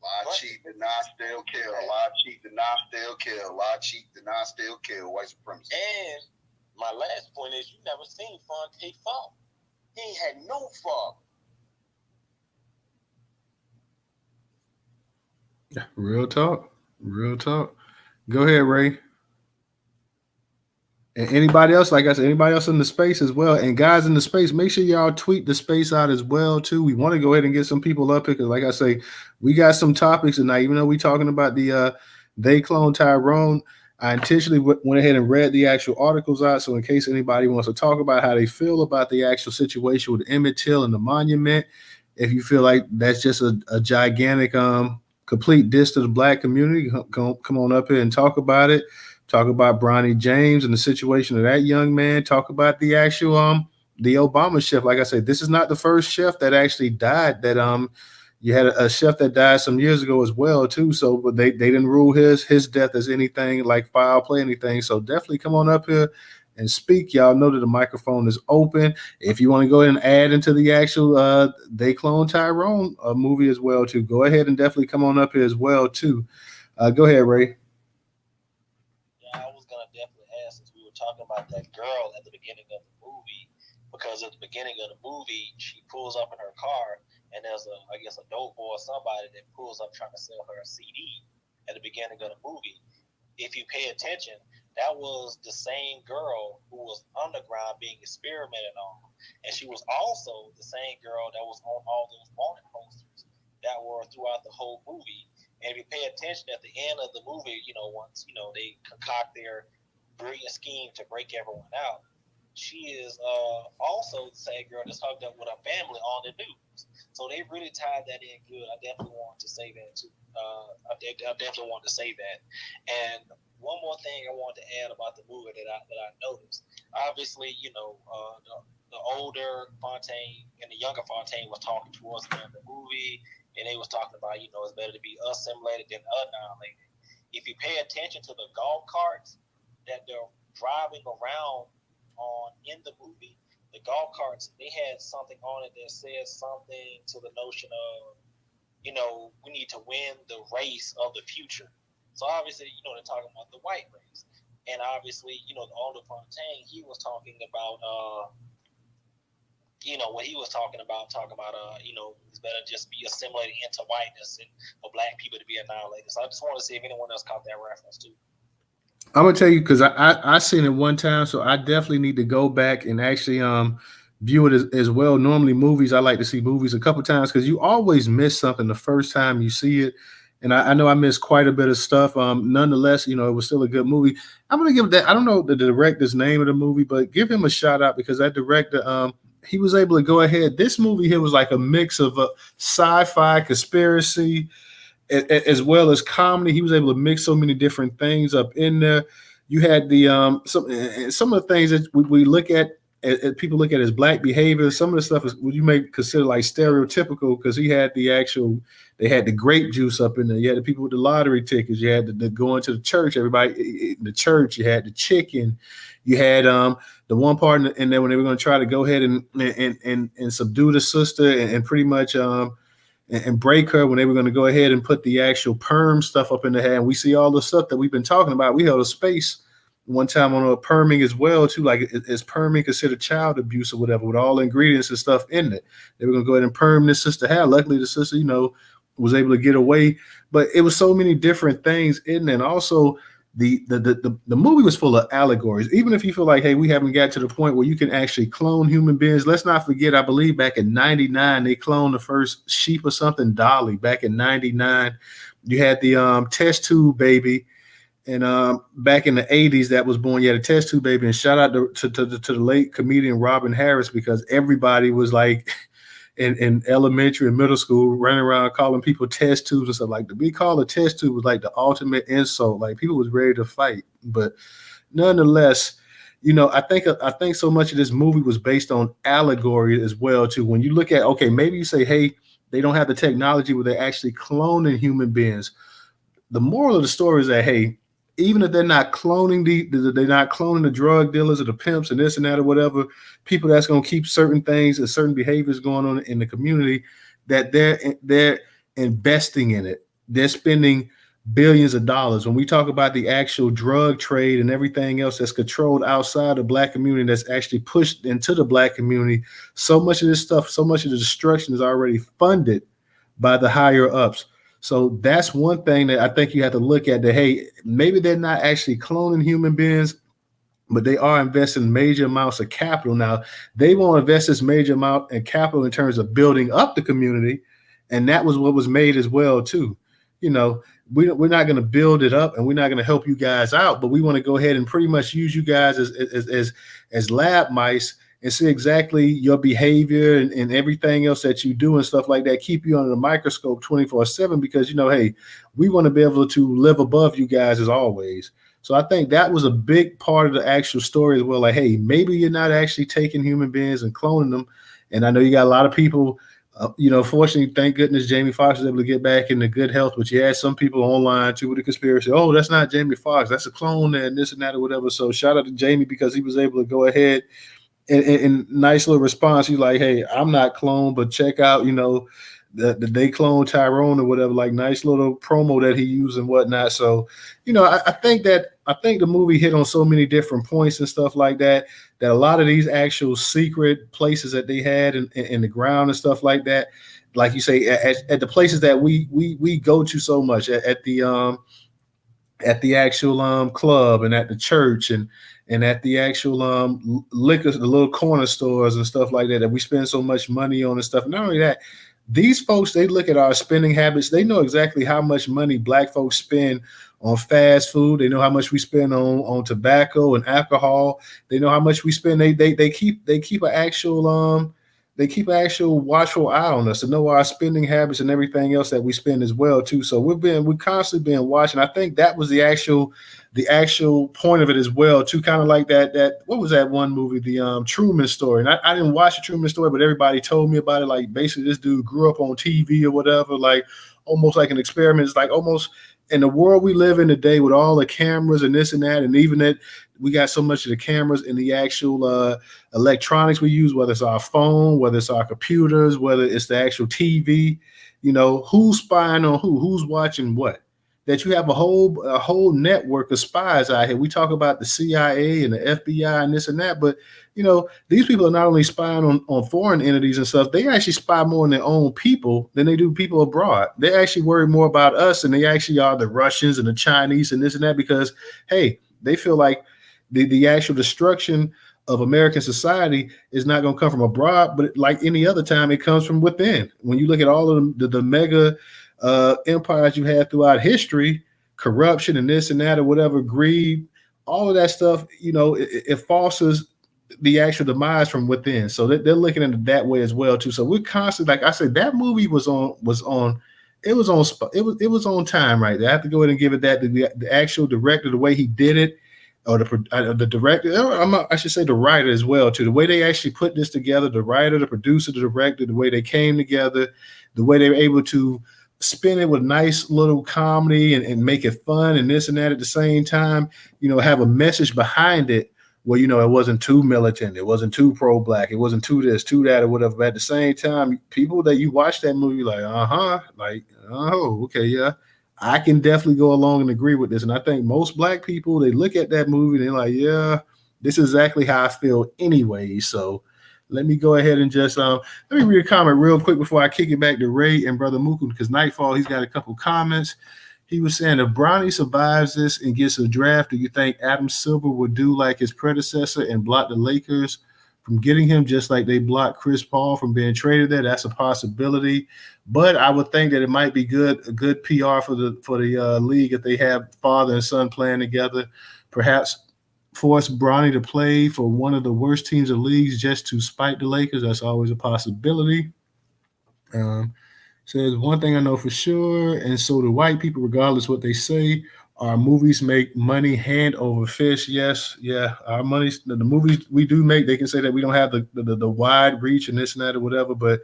Lie, cheat, deny, steal, kill. Lie, cheat, deny, steal, kill. Lie, cheat, deny, steal, kill. White supremacy. And my last point is you never seen Fontaine fall. He ain't had no fall. Real talk. Go ahead, Ray. And anybody else, like I said, anybody else in the space as well. And guys in the space, make sure y'all tweet the space out as well, too. We want to go ahead and get some people up here because, like I say, we got some topics tonight. Even though we're talking about the they clone Tyrone, I intentionally went ahead and read the actual articles out. So in case anybody wants to talk about how they feel about the actual situation with Emmett Till and the monument, if you feel like that's just a gigantic complete diss to the black community, come on up here and talk about it. Talk about Bronny James and the situation of that young man. Talk about the actual the Obama chef. Like I said, this is not the first chef that actually died. That you had a chef that died some years ago as well too. So, but they didn't rule his death as anything like foul play, anything. So definitely come on up here and speak. Y'all know that the microphone is open. If you want to go ahead and add into the actual They Clone Tyrone movie as well too, go ahead and definitely come on up here as well too. Go ahead, Ray. talking about that girl at the beginning of the movie, because at the beginning of the movie, she pulls up in her car, and there's I guess a dope boy or somebody that pulls up trying to sell her a CD at the beginning of the movie. If you pay attention, that was the same girl who was underground being experimented on, and she was also the same girl that was on all those wanted posters that were throughout the whole movie. And if you pay attention at the end of the movie, once they concoct their brilliant scheme to break everyone out, she is also the same girl that's hooked up with her family on the news. So they really tied that in good. I definitely want to say that too. I definitely want to say that. And one more thing I want to add about the movie that I noticed. Obviously, the older Fontaine and the younger Fontaine was talking towards the end of the movie, and they was talking about it's better to be assimilated than annihilated. If you pay attention to the golf carts that they're driving around on in the movie, the golf carts, they had something on it that said something to the notion of, we need to win the race of the future. So obviously, they're talking about the white race. And obviously, the older Fontaine, he was talking about, what he was talking about, it's better just be assimilated into whiteness and for black people to be annihilated. So I just want to see if anyone else caught that reference too. I'm gonna tell you because I seen it one time, so I definitely need to go back and actually view it as well. Normally, movies I like to see movies a couple times because you always miss something the first time you see it, and I know I missed quite a bit of stuff. Nonetheless, it was still a good movie. I'm gonna give that. I don't know the director's name of the movie, but give him a shout out because that director he was able to go ahead. This movie here was like a mix of sci-fi, conspiracy, as well as comedy. He was able to mix so many different things up in there. You had the some of the things that we look at people look at as black behavior. Some of the stuff is what you may consider like stereotypical because he had they had the grape juice up in there. You had the people with the lottery tickets. You had the going to the church. Everybody in the church. You had the chicken. You had the one part in there when they were going to try to go ahead and subdue the sister and pretty much and break her when they were going to go ahead and put the actual perm stuff up in the head. And we see all the stuff that we've been talking about. We held a space one time on a perming as well, too. Like, is perming considered child abuse or whatever with all the ingredients and stuff in it? They were going to go ahead and perm this sister hair. Luckily, the sister, was able to get away. But it was so many different things in there. And also, the movie was full of allegories. Even if you feel like, hey, we haven't got to the point where you can actually clone human beings. Let's not forget, I believe back in 99, they cloned the first sheep or something, Dolly, back in 99. You had the test tube baby. And back in the 80s, that was born. You had a test tube baby. And shout out to the late comedian Robin Harris because everybody was like in elementary and middle school running around calling people test tubes and stuff. Like to be called a test tube was like the ultimate insult. Like people was ready to fight. But nonetheless, I think so much of this movie was based on allegory as well too. When you look at, okay, maybe you say, hey, they don't have the technology where they're actually cloning human beings. The moral of the story is that, hey, even if they're not cloning the drug dealers or the pimps and this and that or whatever, people that's going to keep certain things and certain behaviors going on in the community, that they're investing in it. They're spending billions of dollars. When we talk about the actual drug trade and everything else that's controlled outside the black community, that's actually pushed into the black community, so much of this stuff, so much of the destruction is already funded by the higher ups. So that's one thing that I think you have to look at, that, hey, maybe they're not actually cloning human beings, but they are investing major amounts of capital. Now, they won't invest this major amount in capital in terms of building up the community. And that was what was made as well, too. We're not going to build it up and we're not going to help you guys out, but we want to go ahead and pretty much use you guys as lab mice and see exactly your behavior and everything else that you do and stuff like that, keep you under the microscope 24/7 because, hey, we want to be able to live above you guys as always. So I think that was a big part of the actual story as well. Like, hey, maybe you're not actually taking human beings and cloning them. And I know you got a lot of people, fortunately, thank goodness Jamie Foxx was able to get back into good health, but you had some people online too with the conspiracy. Oh, that's not Jamie Foxx. That's a clone and this and that or whatever. So shout out to Jamie because he was able to go ahead in nice little response. He's like, hey, I'm not cloned, but check out, they clone Tyrone or whatever, like nice little promo that he used and whatnot. So, I think the movie hit on so many different points and stuff like that, that a lot of these actual secret places that they had in the ground and stuff like that, like you say, at the places that we go to so much at the actual club and at the church and at the actual liquor, the little corner stores and stuff like that we spend so much money on and stuff. Not only that, these folks, they look at our spending habits. They know exactly how much money black folks spend on fast food. They know how much we spend on tobacco and alcohol. They know how much we spend. They keep an actual watchful eye on us to know our spending habits and everything else that we spend as well too. So we constantly been watching. I think that was the actual point of it as well too. Kind of like that what was that one movie, the Truman Story? And I didn't watch the Truman Story, but everybody told me about it. Like basically this dude grew up on TV or whatever, like almost like an experiment. It's like almost in the world we live in today with all the cameras and this and that, and even that we got so much of the cameras and the actual electronics we use, whether it's our phone, whether it's our computers, whether it's the actual TV, who's spying on who's watching what, that you have a whole network of spies out here. We talk about the CIA and the FBI and this and that, but these people are not only spying on foreign entities and stuff, they actually spy more on their own people than they do people abroad. They actually worry more about us than they actually are the Russians and the Chinese and this and that, because hey, they feel like the actual destruction of American society is not going to come from abroad, but like any other time, it comes from within. When you look at all of the mega empires you had throughout history, corruption and this and that or whatever, greed, all of that stuff, it fosters the actual demise from within. So they're looking at it that way as well too. So we're constantly, like I said, that movie was on time right there. I have to go ahead and give it that. The actual director, the way he did it, or the director, I should say the writer as well too. The way they actually put this together, the writer, the producer, the director, the way they came together, the way they were able to spin it with nice little comedy and make it fun and this and that at the same time, have a message behind it where, it wasn't too militant, it wasn't too pro-black, it wasn't too this, too that, or whatever. But at the same time, people that you watch that movie like, oh, okay, yeah, I can definitely go along and agree with this. And I think most black people, they look at that movie and they're like, yeah, this is exactly how I feel anyway. So let me go ahead and just let me read a comment real quick before I kick it back to Ray and Brother Mooku, because Nightfall, he's got a couple comments. He was saying, if Bronny survives this and gets a draft, do you think Adam Silver would do like his predecessor and block the Lakers from getting him, just like they blocked Chris Paul from being traded there? That's a possibility. But I would think that it might be a good PR for the league if they have father and son playing together. Perhaps force Bronny to play for one of the worst teams in the leagues just to spite the Lakers. That's always a possibility. Says, one thing I know for sure, and so do white people, regardless what they say, our movies make money hand over fist. Yes, yeah, our money, the movies we do make, they can say that we don't have the wide reach and this and that or whatever, but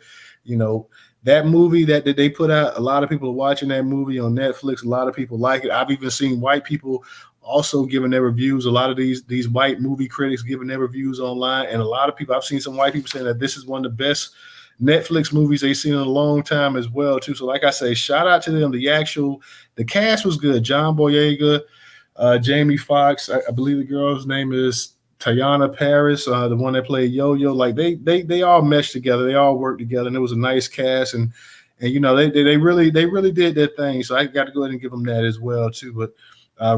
that movie that they put out, a lot of people are watching that movie on Netflix. A lot of people like it. I've even seen white people also giving their reviews. A lot of these white movie critics giving their reviews online, and a lot of people, I've seen some white people saying that this is one of the best Netflix movies they've seen in a long time as well too. So like I say, shout out to them. The cast was good. John Boyega, Jamie Foxx, I believe the girl's name is Tayana Paris, the one that played Yo-Yo. Like they all meshed together. They all worked together, and it was a nice cast. And they really did their thing. So I got to go ahead and give them that as well too. But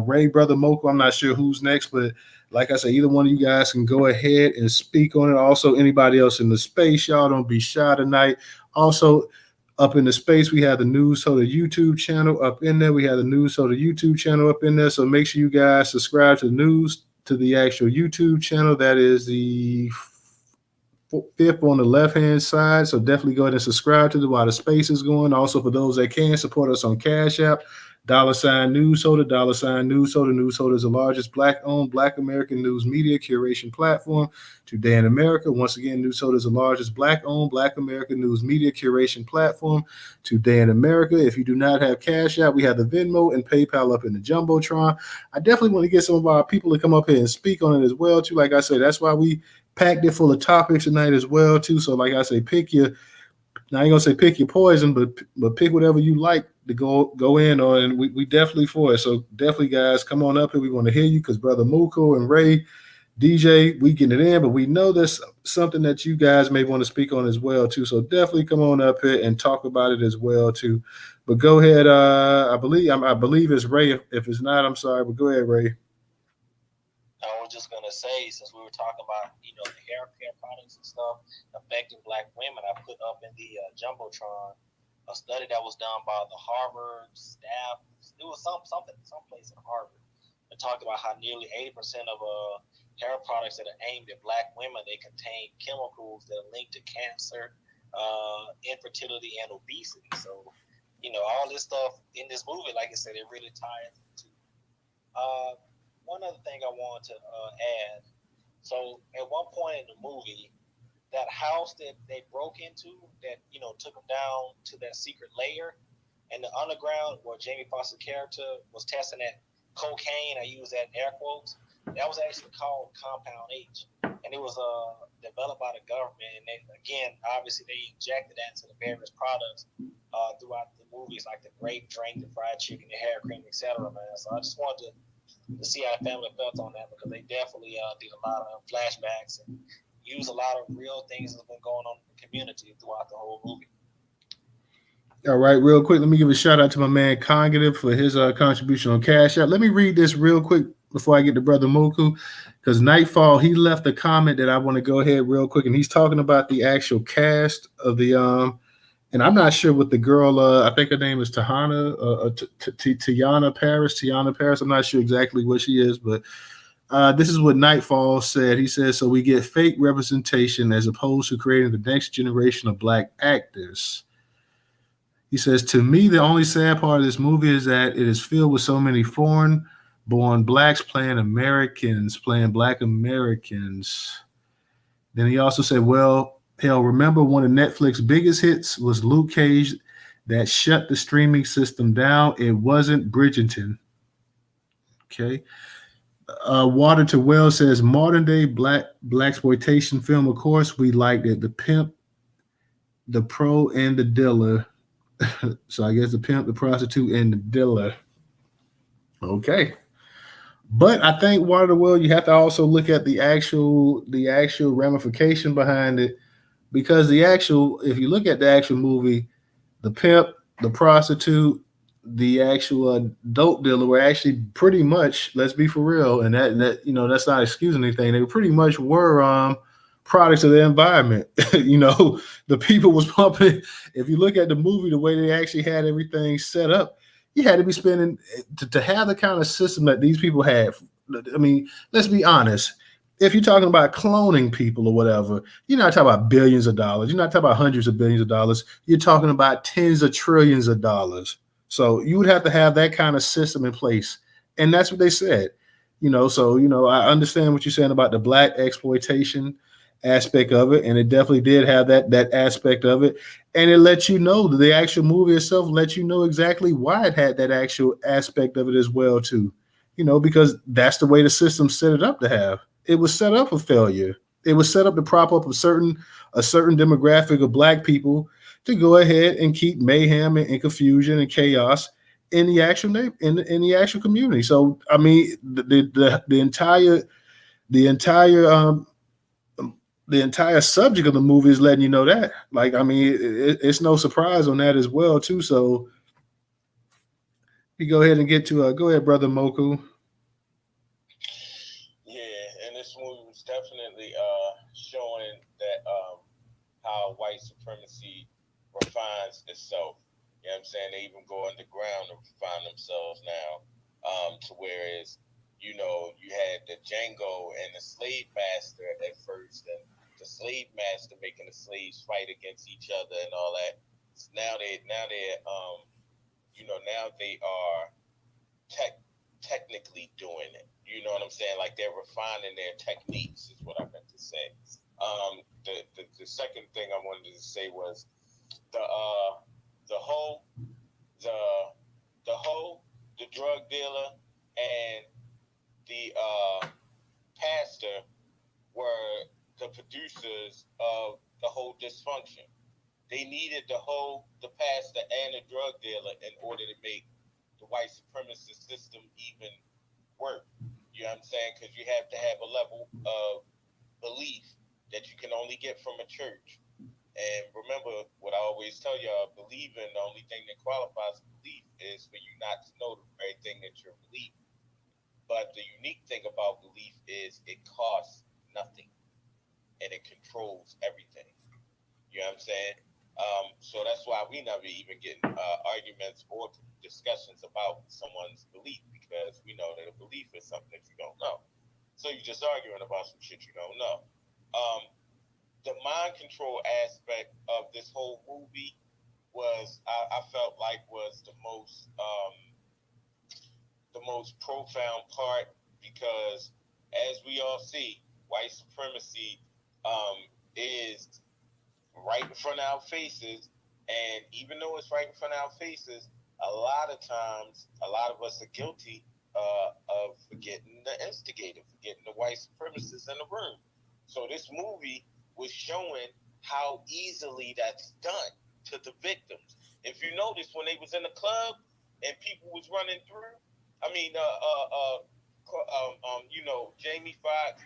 Ray, Brother Moko, I'm not sure who's next, but like I said, either one of you guys can go ahead and speak on it. Also, anybody else in the space, y'all don't be shy tonight. Also, up in the space, we have the Newstoter YouTube channel up in there. We have the Newstoter YouTube channel up in there. So make sure you guys subscribe to the actual YouTube channel. That is the fifth on the left-hand side. So definitely go ahead and subscribe to while the space is going. Also, for those that can, support us on Cash App. $Newstoter, $Newstoter. Newstoter is the largest Black-owned, Black American news media curation platform today in America. Once again, Newstoter is the largest Black-owned, Black American news media curation platform today in America. If you do not have Cash App, we have the Venmo and PayPal up in the Jumbotron. I definitely want to get some of our people to come up here and speak on it as well, too. Like I said, that's why we packed it full of topics tonight as well, too. So like I say, pick your Now I ain't gonna say pick your poison, but pick whatever you like to go in on, and we definitely for it. So definitely, guys, come on up here. We want to hear you because brother Muko and Ray, DJ, we getting it in, but we know there's something that you guys may want to speak on as well too. So definitely come on up here and talk about it as well too. But go ahead. I believe it's Ray. If it's not, I'm sorry. But go ahead, Ray. I was just gonna say, since we were talking about the hair care products and stuff affecting Black women, I put up in the jumbotron a study that was done by the Harvard staff. It was someplace in Harvard that talked about how nearly 80% of hair products that are aimed at Black women, they contain chemicals that are linked to cancer, infertility, and obesity. So all this stuff in this movie, like I said, it really ties into. One other thing I wanted to add. So at one point in the movie, that house that they broke into, that took them down to that secret layer, and the underground where Jamie Foxx's character was testing that cocaine. I use that in air quotes. That was actually called Compound H, and it was developed by the government. And they, again, obviously, they injected that into the various products throughout the movies, like the grape drink, the fried chicken, the hair cream, etc. Man, so I just wanted to see how the family felt on that, because they definitely did a lot of flashbacks and used a lot of real things that's been going on in the community throughout the whole movie. All right, real quick, let me give a shout out to my man Cognitive for his contribution on Cash App. Let me read this real quick before I get to Brother Moku, because Nightfall, he left a comment that I want to go ahead real quick, and he's talking about the actual cast of the and I'm not sure what the girl. I think her name is Tahana, Tiana Paris. Tiana Paris. I'm not sure exactly what she is, but this is what Nightfall said. He says, "So we get fake representation as opposed to creating the next generation of Black actors." He says, "To me, the only sad part of this movie is that it is filled with so many foreign-born Blacks playing Americans, playing Black Americans." Then he also said, "Well, hell, remember one of Netflix's biggest hits was Luke Cage that shut the streaming system down. It wasn't Bridgerton." Okay. Water to Well says, "Modern day blaxploitation film. Of course, we liked it. The pimp, the pro, and the dealer." So I guess the pimp, the prostitute, and the dealer. Okay. But I think Water to Well, you have to also look at the actual ramification behind it, because if you look at the actual movie, the pimp, the prostitute, the actual dope dealer were actually pretty much, let's be for real, and that that's not excusing anything. They pretty much were products of the environment. The people was pumping. If you look at the movie, the way they actually had everything set up, you had to be spending to have the kind of system that these people had. I mean, let's be honest. If you're talking about cloning people or whatever, you're not talking about billions of dollars. You're not talking about hundreds of billions of dollars. You're talking about tens of trillions of dollars. So you would have to have that kind of system in place. And that's what they said. I understand what you're saying about the Black exploitation aspect of it. And it definitely did have that aspect of it. And it lets you know that the actual movie itself lets you know exactly why it had that actual aspect of it as well, too. Because that's the way the system set it up to have. It was set up for failure. It was set up to prop up a certain demographic of Black people to go ahead and keep mayhem and confusion and chaos in the actual in the actual community. So I mean, the entire subject of the movie is letting you know that. Like, I mean, it's no surprise on that as well too. So you go ahead and get to go ahead, Brother Moku. Yeah, and this movie was definitely showing that how white supremacy refines itself. You know what I'm saying? They even go underground to refine themselves now. To whereas, you had the Django and the slave master at first, and the slave master making the slaves fight against each other and all that. So now they are technically doing it. You know what I'm saying? Like they're refining their techniques, is what I meant to say. The second thing I wanted to say was the drug dealer and the pastor were the producers of the whole dysfunction. They needed the pastor and the drug dealer in order to make the white supremacist system even work. You know what I'm saying? Because you have to have a level of belief that you can only get from a church. And remember what I always tell y'all: believing, the only thing that qualifies belief is for you not to know the very thing that you're believing. But the unique thing about belief is it costs nothing and it controls everything. You know what I'm saying? So that's why we never even get arguments or discussions about someone's belief, because we know that a belief is something that you don't know. So you're just arguing about some shit you don't know. Um, the mind control aspect of this whole movie was, I felt like, was the most profound part, because as we all see, white supremacy is right in front of our faces. And even though it's right in front of our faces, a lot of times, a lot of us are guilty of forgetting the instigator, forgetting the white supremacists in the room. So this movie was showing how easily that's done to the victims. If you notice, when they was in the club and people was running through, I mean, Jamie Foxx,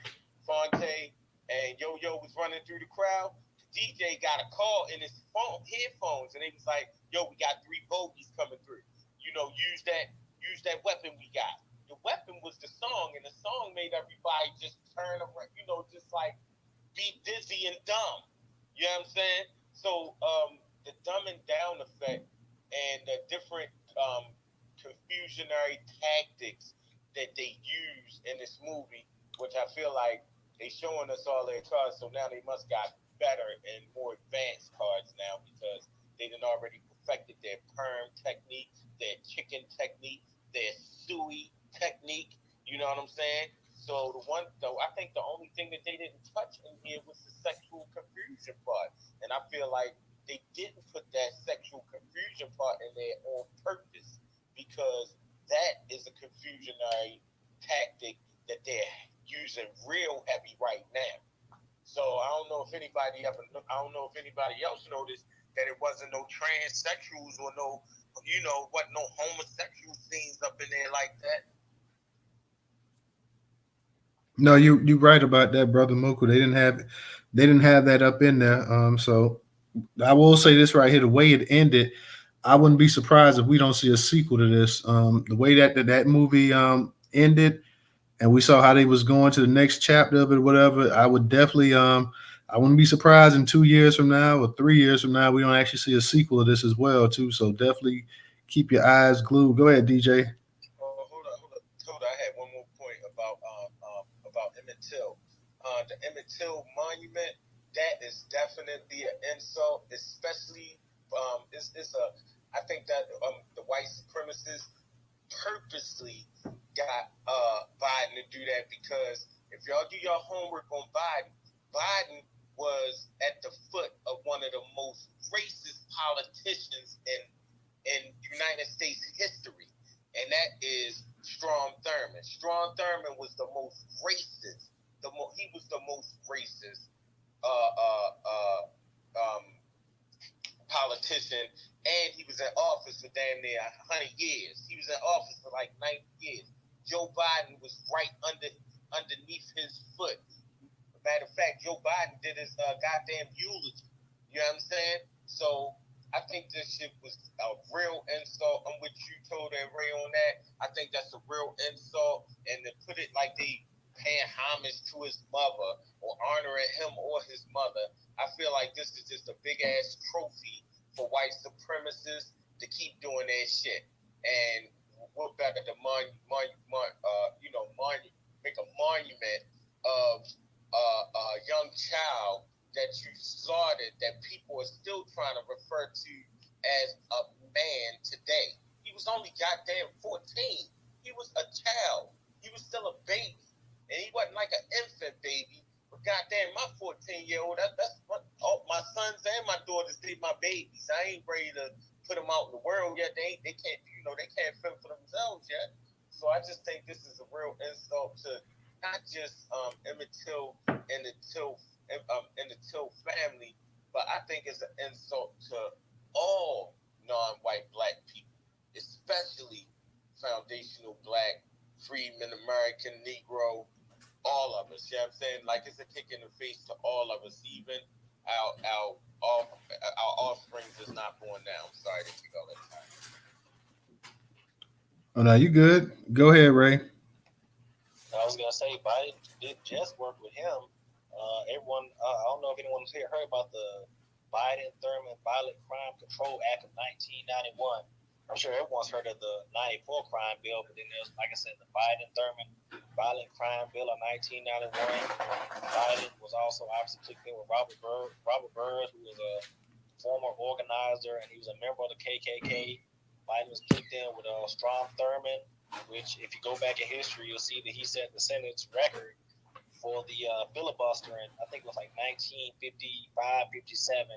Fonte, and Yo Yo was running through the crowd. DJ got a call in his headphones, and they was like, "Yo, we got 3 bogeys coming through. Use that weapon we got." The weapon was the song, and the song made everybody just turn around, just like be dizzy and dumb. You know what I'm saying? So the dumbing down effect and the different confusionary tactics that they use in this movie, which I feel like they showing us all their cards, so now they must got better and more advanced cards now, because they done already perfected their perm technique, their chicken technique, their suey technique. You know what I'm saying? So I think the only thing that they didn't touch in here was the sexual confusion part, and I feel like they didn't put that sexual confusion part in there on purpose, because that is a confusionary tactic that they're using real heavy right now. So I don't know if anybody else noticed that it wasn't no transsexuals or no homosexual scenes up in there like that. No, you right about that, brother Moku. They didn't have that up in there. So I will say this right here: the way it ended, I wouldn't be surprised if we don't see a sequel to this. The way that movie ended, and we saw how they was going to the next chapter of it, whatever. I would definitely I wouldn't be surprised in 2 years from now or 3 years from now we don't actually see a sequel of this as well too. So definitely keep your eyes glued. Go ahead, DJ. Oh, hold on. I had one more point about Emmett Till. The Emmett Till monument, that is definitely an insult, especially it's a. I think that the white supremacists purposely got Biden to do that, because if y'all do your homework on Biden, Biden was at the foot of one of the most racist politicians in United States history, and that is Strom Thurmond. Strom Thurmond was the most racist. He was the most racist uh, uh, uh, um, politician, and he was in office for damn near 100 years. He was in office for like 90 years. Joe Biden was right underneath his foot. Matter of fact, Joe Biden did his goddamn eulogy. You know what I'm saying? So I think this shit was a real insult. I'm with you, Toad and Ray, on that. I think that's a real insult, and to put it like they paying homage to his mother or honoring him or his mother, I feel like this is just a big ass trophy for white supremacists to keep doing their shit. And what better to make a monument of a young child that you slaughtered, that people are still trying to refer to as a man today. He was only goddamn 14. He was a child. He was still a baby. And he wasn't like an infant baby. But goddamn, my 14-year-old, that's what all my sons and my daughters did, my babies. I ain't ready to put them out in the world yet. They can't, they can't fend for themselves yet. So I just think this is a real insult to not just Emmett Till and the Till family, but I think it's an insult to all non-white black people, especially foundational black, freedmen, American, Negro, all of us. You know what I'm saying? Like it's a kick in the face to all of us, even our offspring is not born now. I'm sorry to take all that time. Oh no, you good? Go ahead, Ray. I was gonna say Biden did just work with him. Everyone, I don't know if anyone's here heard about the Biden-Thurman Violent Crime Control Act of 1991. I'm sure everyone's heard of the '94 crime bill, but then there's, like I said, the Biden-Thurman Violent Crime Bill of 1991. Biden was also obviously clicked in with Robert Byrd, who was a former organizer, and he was a member of the KKK. Biden was clicked in with Strom Thurmond, which, if you go back in history, you'll see that he set the Senate's record for the filibuster in, I think it was like 1955, 57,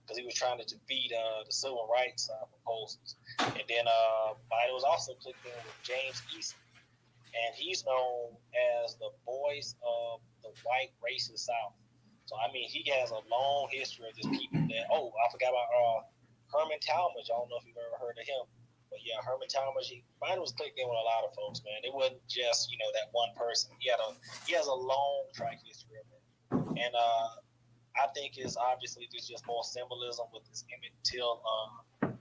because he was trying to defeat the civil rights proposals. And then Biden was also clicked in with James Easton, and he's known as the voice of the white racist South. So, I mean, he has a long history of just people that, oh, I forgot about Herman Talmadge. I don't know if you've ever heard of him. But yeah, Herman Talmadge, Biden was clicked in with a lot of folks, man. It wasn't just, that one person. He has a long track history of it. And I think it's obviously there's just more symbolism with this Emmett Till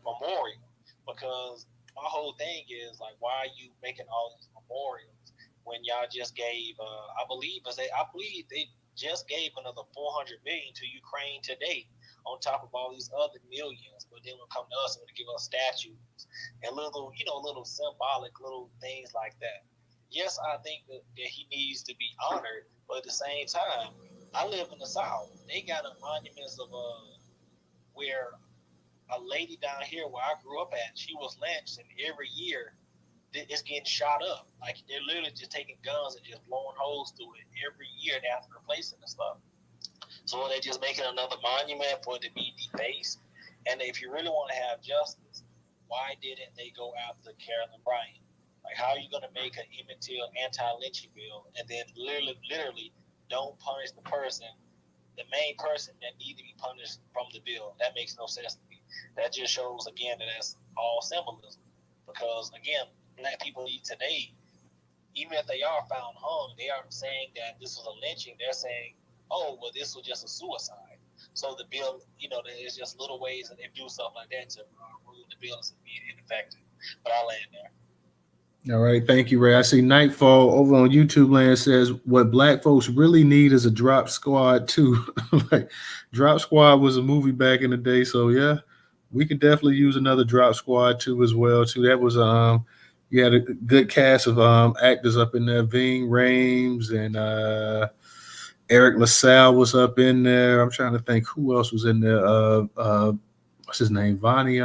memorial. Because my whole thing is, like, why are you making all these memorials when y'all just gave, I believe they just gave another $400 million to Ukraine today, on top of all these other millions. But then when come to us and give us statues and little symbolic little things like that. Yes, I think that he needs to be honored, but at the same time, I live in the South. They got a monuments of where a lady down here where I grew up at, she was lynched, and every year it's getting shot up. Like, they're literally just taking guns and just blowing holes through it every year. They have to replace it and stuff. So they're just making another monument for it to be defaced. And if you really want to have justice, why didn't they go after Carolyn Bryant? Like, how are you going to make an Emmett Till anti-lynching bill and then literally don't punish the main person that need to be punished from the bill? That makes no sense to me. That just shows, again, that that's all symbolism. Because, again, black people today, even if they are found hung, they aren't saying that this was a lynching. They're saying, oh, well, this was just a suicide. So the bill, there's just little ways that they do stuff like that to rule the bill as being ineffective. But I'll land there. All right, thank you, Ray. I see Nightfall over on YouTube land says what black folks really need is a Drop Squad too. Like, Drop Squad was a movie back in the day, so yeah, we could definitely use another Drop Squad too as well too. That was you had a good cast of actors up in there. Ving Rhames and Eric LaSalle was up in there. I'm trying to think who else was in there. What's his name? Vonnie.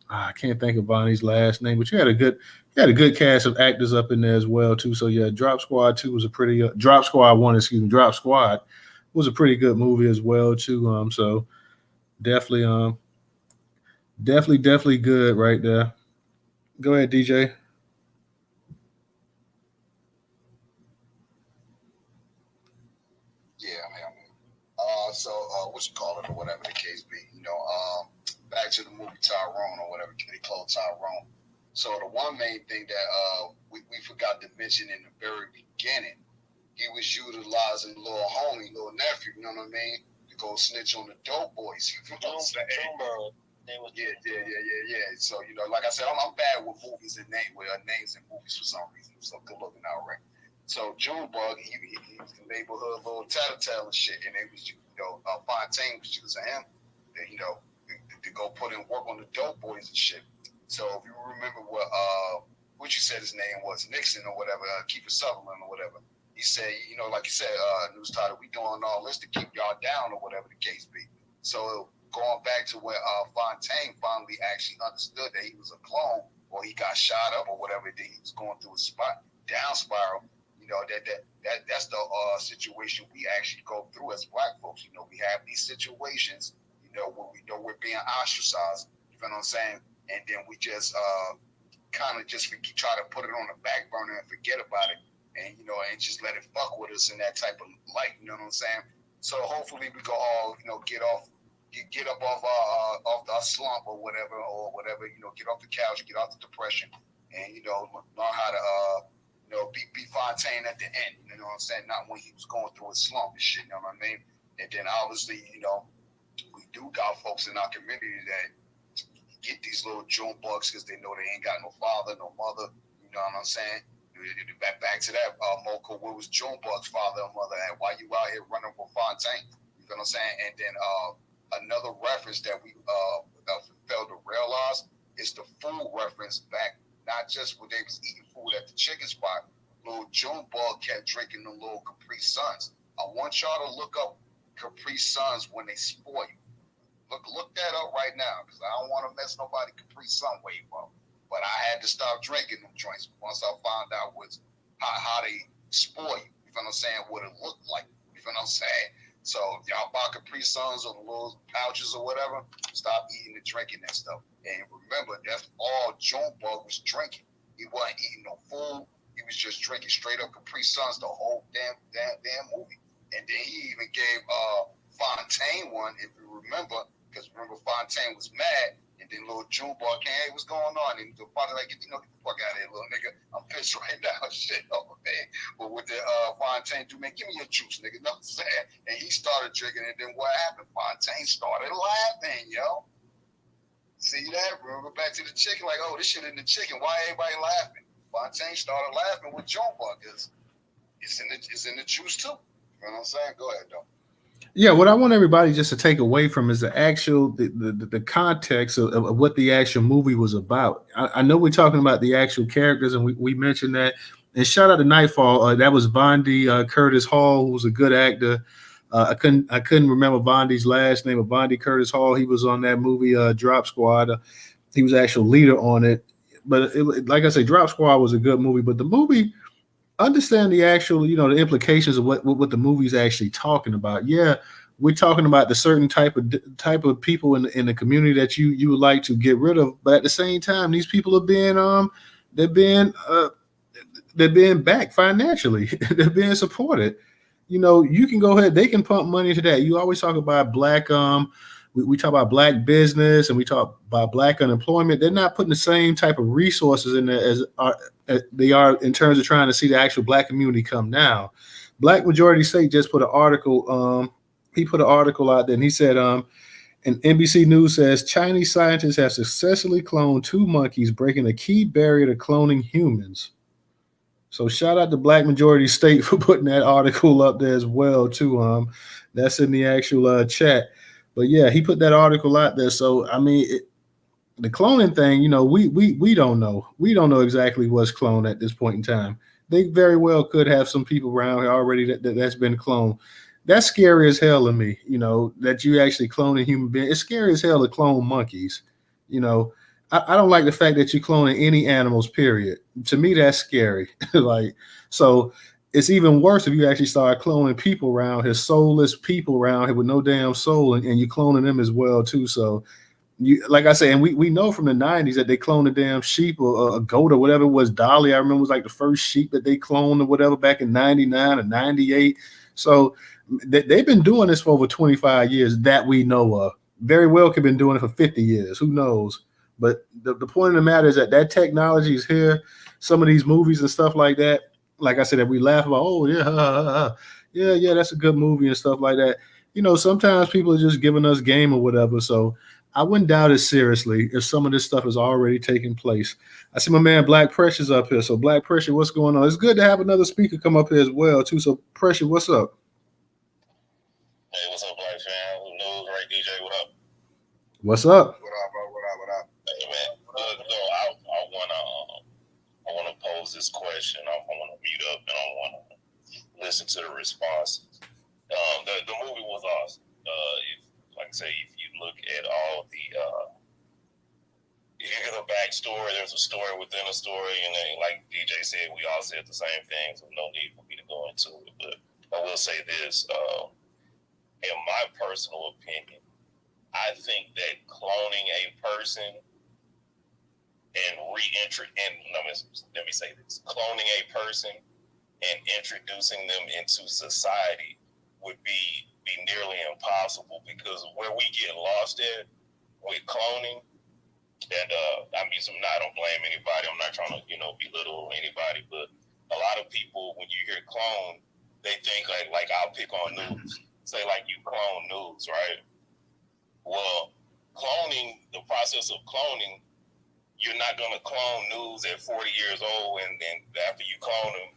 I can't think of Bonnie's last name, but you had a good cast of actors up in there as well too. So yeah, Drop Squad 2 was a pretty Drop Squad 1, excuse me, Drop Squad was a pretty good movie as well too. So definitely definitely good right there. Go ahead, DJ. Yeah, man. So what you call it or whatever the case be, back to the movie Tyrone or whatever they call Tyrone. So the one main thing that we forgot to mention in the very beginning, he was utilizing little nephew, you know what I mean, to go snitch on the dope boys. You know what I'm saying? Yeah. So like I said, I'm bad with movies and names in movies for some reason. So good looking out, right? So Junebug, he was the neighborhood little tattletale and shit, and it was Fontaine was using him, to go put in work on the dope boys and shit. So if you remember what you said his name was, Nixon or whatever, Kiefer Sutherland or whatever, he said, like you said, Newstoter, we doing all this to keep y'all down or whatever the case be. So going back to where Fontaine finally actually understood that he was a clone, or he got shot up or whatever, that he was going through a down spiral. That's the situation we actually go through as black folks. We have these situations, where we know we're being ostracized. You know what I'm saying? And then we just kind of just try to put it on the back burner and forget about it, and and just let it fuck with us in that type of light. You know what I'm saying? So hopefully we go all get off get up off the slump or whatever, get off the couch, get off the depression, and learn how to be Fontaine at the end. You know what I'm saying? Not when he was going through a slump and shit. You know what I mean? And then obviously, we do got folks in our community that get these little June bucks because they know they ain't got no father, no mother. You know what I'm saying? Back to that, Mocha, where was June Buck's father and mother at? Why you out here running with Fontaine? You know what I'm saying? And then another reference that we failed to realize is the food reference back, not just when they was eating food at the chicken spot. Little June Bug kept drinking the little Capri Suns. I want y'all to look up Capri Suns when they spoil you. Look that up right now, because I don't want to mess nobody Capri Sun wave up. But I had to stop drinking them joints once I found out how they spoil you. You know what I'm saying? What it looked like. You know what I'm saying? So if y'all buy Capri Suns or the little pouches or whatever, stop eating and drinking that stuff. And remember, that's all Junebug was drinking. He wasn't eating no food. He was just drinking straight up Capri Suns the whole damn movie. And then he even gave Fontaine one, if you remember, because remember Fontaine was mad. And then little Junebug came, hey, what's going on? And the father like, get the fuck out of here, little nigga. I'm pissed right now. Shit, oh man. But with the Fontaine, dude, man, give me your juice, nigga. You know what I'm saying? And he started drinking, and then what happened? Fontaine started laughing, yo. See that? Remember back to the chicken, like, oh, this shit in the chicken. Why everybody laughing? Fontaine started laughing with Junebug, because it's in the juice too. You know what I'm saying? Go ahead, though. Yeah, what I want everybody just to take away from is the context of what the actual movie was about. I know we're talking about the actual characters, and we mentioned that. And shout out to Nightfall. That was Bondi Curtis Hall, who was a good actor. I couldn't remember Bondi's last name, but Bondi Curtis Hall. He was on that movie Drop Squad. He was actual leader on it. But like I say, Drop Squad was a good movie. But the movie, understand the actual, the implications of what the movie's actually talking about. Yeah, we're talking about the certain type of people in the community that you would like to get rid of, but at the same time, these people are being they're being backed financially. They're being supported. You can go ahead, they can pump money into that. You always talk about black we talk about black business and we talk about black unemployment. They're not putting the same type of resources in there as they are in terms of trying to see the actual black community come down. Black Majority State just put an article. He put an article out there, and he said, and NBC News says Chinese scientists have successfully cloned 2 monkeys, breaking a key barrier to cloning humans. So shout out to Black Majority State for putting that article up there as well too. That's in the actual chat. But yeah, he put that article out there. So I mean, the cloning thing, we don't know. We don't know exactly what's cloned at this point in time. They very well could have some people around here already that's been cloned. That's scary as hell to me. That you actually clone a human being. It's scary as hell to clone monkeys. I don't like the fact that you're cloning any animals. Period. To me, that's scary. So. It's even worse if you actually start cloning people around here, soulless people around here with no damn soul, and you're cloning them as well too. So, like I say, and we know from the 90s that they cloned a damn sheep or a goat or whatever it was. Dolly, I remember, was like the first sheep that they cloned or whatever back in 99 or 98. So they've been doing this for over 25 years that we know of. Very well could have been doing it for 50 years. Who knows? But the point of the matter is that technology is here. Some of these movies and stuff like that, like I said, that we laugh about, oh yeah, that's a good movie and stuff like that. Sometimes people are just giving us game or whatever. So I wouldn't doubt it seriously if some of this stuff is already taking place. I see my man Black Pressure's up here. So Black Pressure, what's going on? It's good to have another speaker come up here as well too. So Pressure, what's up? Hey, what's up, Black fam? Who knows, right, DJ? What up? What's up? What up, bro? What up? Hey, man. I want to pose this question. I want to mute up and I want to listen to the responses. The movie was awesome. If you look at all the, if you get a backstory, there's a story within a story, and then, like DJ said, we all said the same thing, so no need for me to go into it. But I will say this, in my personal opinion, I think that cloning a person and let me say this, cloning a person and introducing them into society would be be nearly impossible because where we get lost at with cloning, and I don't blame anybody. I'm not trying to, belittle anybody, but a lot of people, when you hear clone, they think like I'll pick on news. Say like you clone news, right? Well, cloning, the process of cloning, you're not going to clone news at 40 years old, and then after you clone them,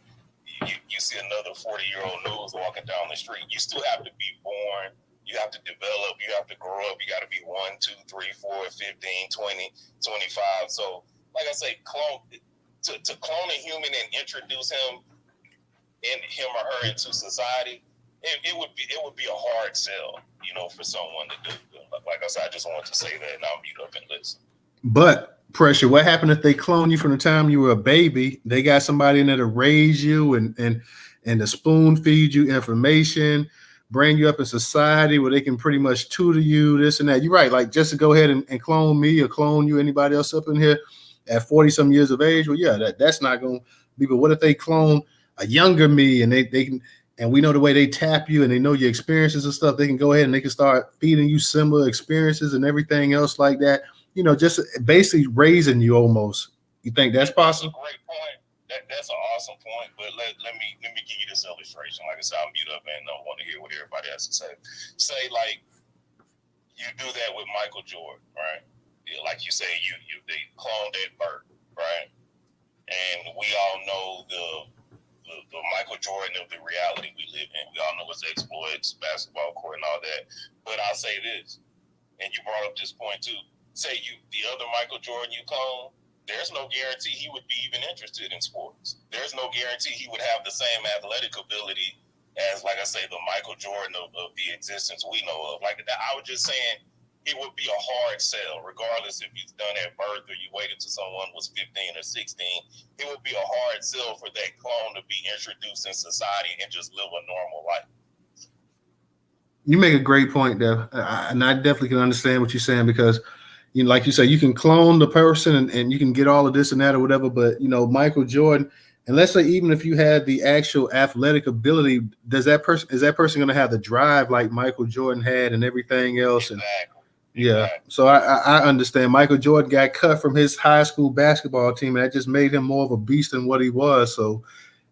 you see another 40-year-old news walking down the street. You still have to be born. You have to develop. You have to grow up. You got to be 1, 2, 3, 4, 15, 20, 25. So, like I say, to clone a human and introduce him or her into society, it would be a hard sell, for someone to do. Like I said, I just want to say that, and I'll mute up and listen. But Pressure, what happened if they clone you from the time you were a baby? They got somebody in there to raise you and to spoon feed you information, bring you up in society where they can pretty much tutor you, this and that. You're right. Like, just to go ahead and clone me or clone you, anybody else up in here at 40 some years of age. Well, yeah, that's not going to be. But what if they clone a younger me and they can, and we know the way they tap you and they know your experiences and stuff, they can go ahead and they can start feeding you similar experiences and everything else like that. Just basically raising you almost. You think that's possible? That's a great point. That's an awesome point. But let me give you this illustration. Like I said, I'll mute up and I want to hear what everybody has to say. Say like you do that with Michael Jordan, right? Like you say, they cloned at birth, right? And we all know the Michael Jordan of the reality we live in. We all know his exploits, basketball court, and all that. But I'll say this, and you brought up this point too. Say the other Michael Jordan you clone, there's no guarantee he would be even interested in sports. There's no guarantee he would have the same athletic ability as, like I say, the Michael Jordan of the existence we know of. Like that, I was just saying it would be a hard sell, regardless if he's done at birth or you waited till someone was 15 or 16. It would be a hard sell for that clone to be introduced in society and just live a normal life. You make a great point there, and I definitely can understand what you're saying because, like you say, you can clone the person and you can get all of this and that or whatever. But, Michael Jordan, and let's say even if you had the actual athletic ability, is that person going to have the drive like Michael Jordan had and everything else? Exactly. And yeah, so I understand. Michael Jordan got cut from his high school basketball team, and that just made him more of a beast than what he was. So,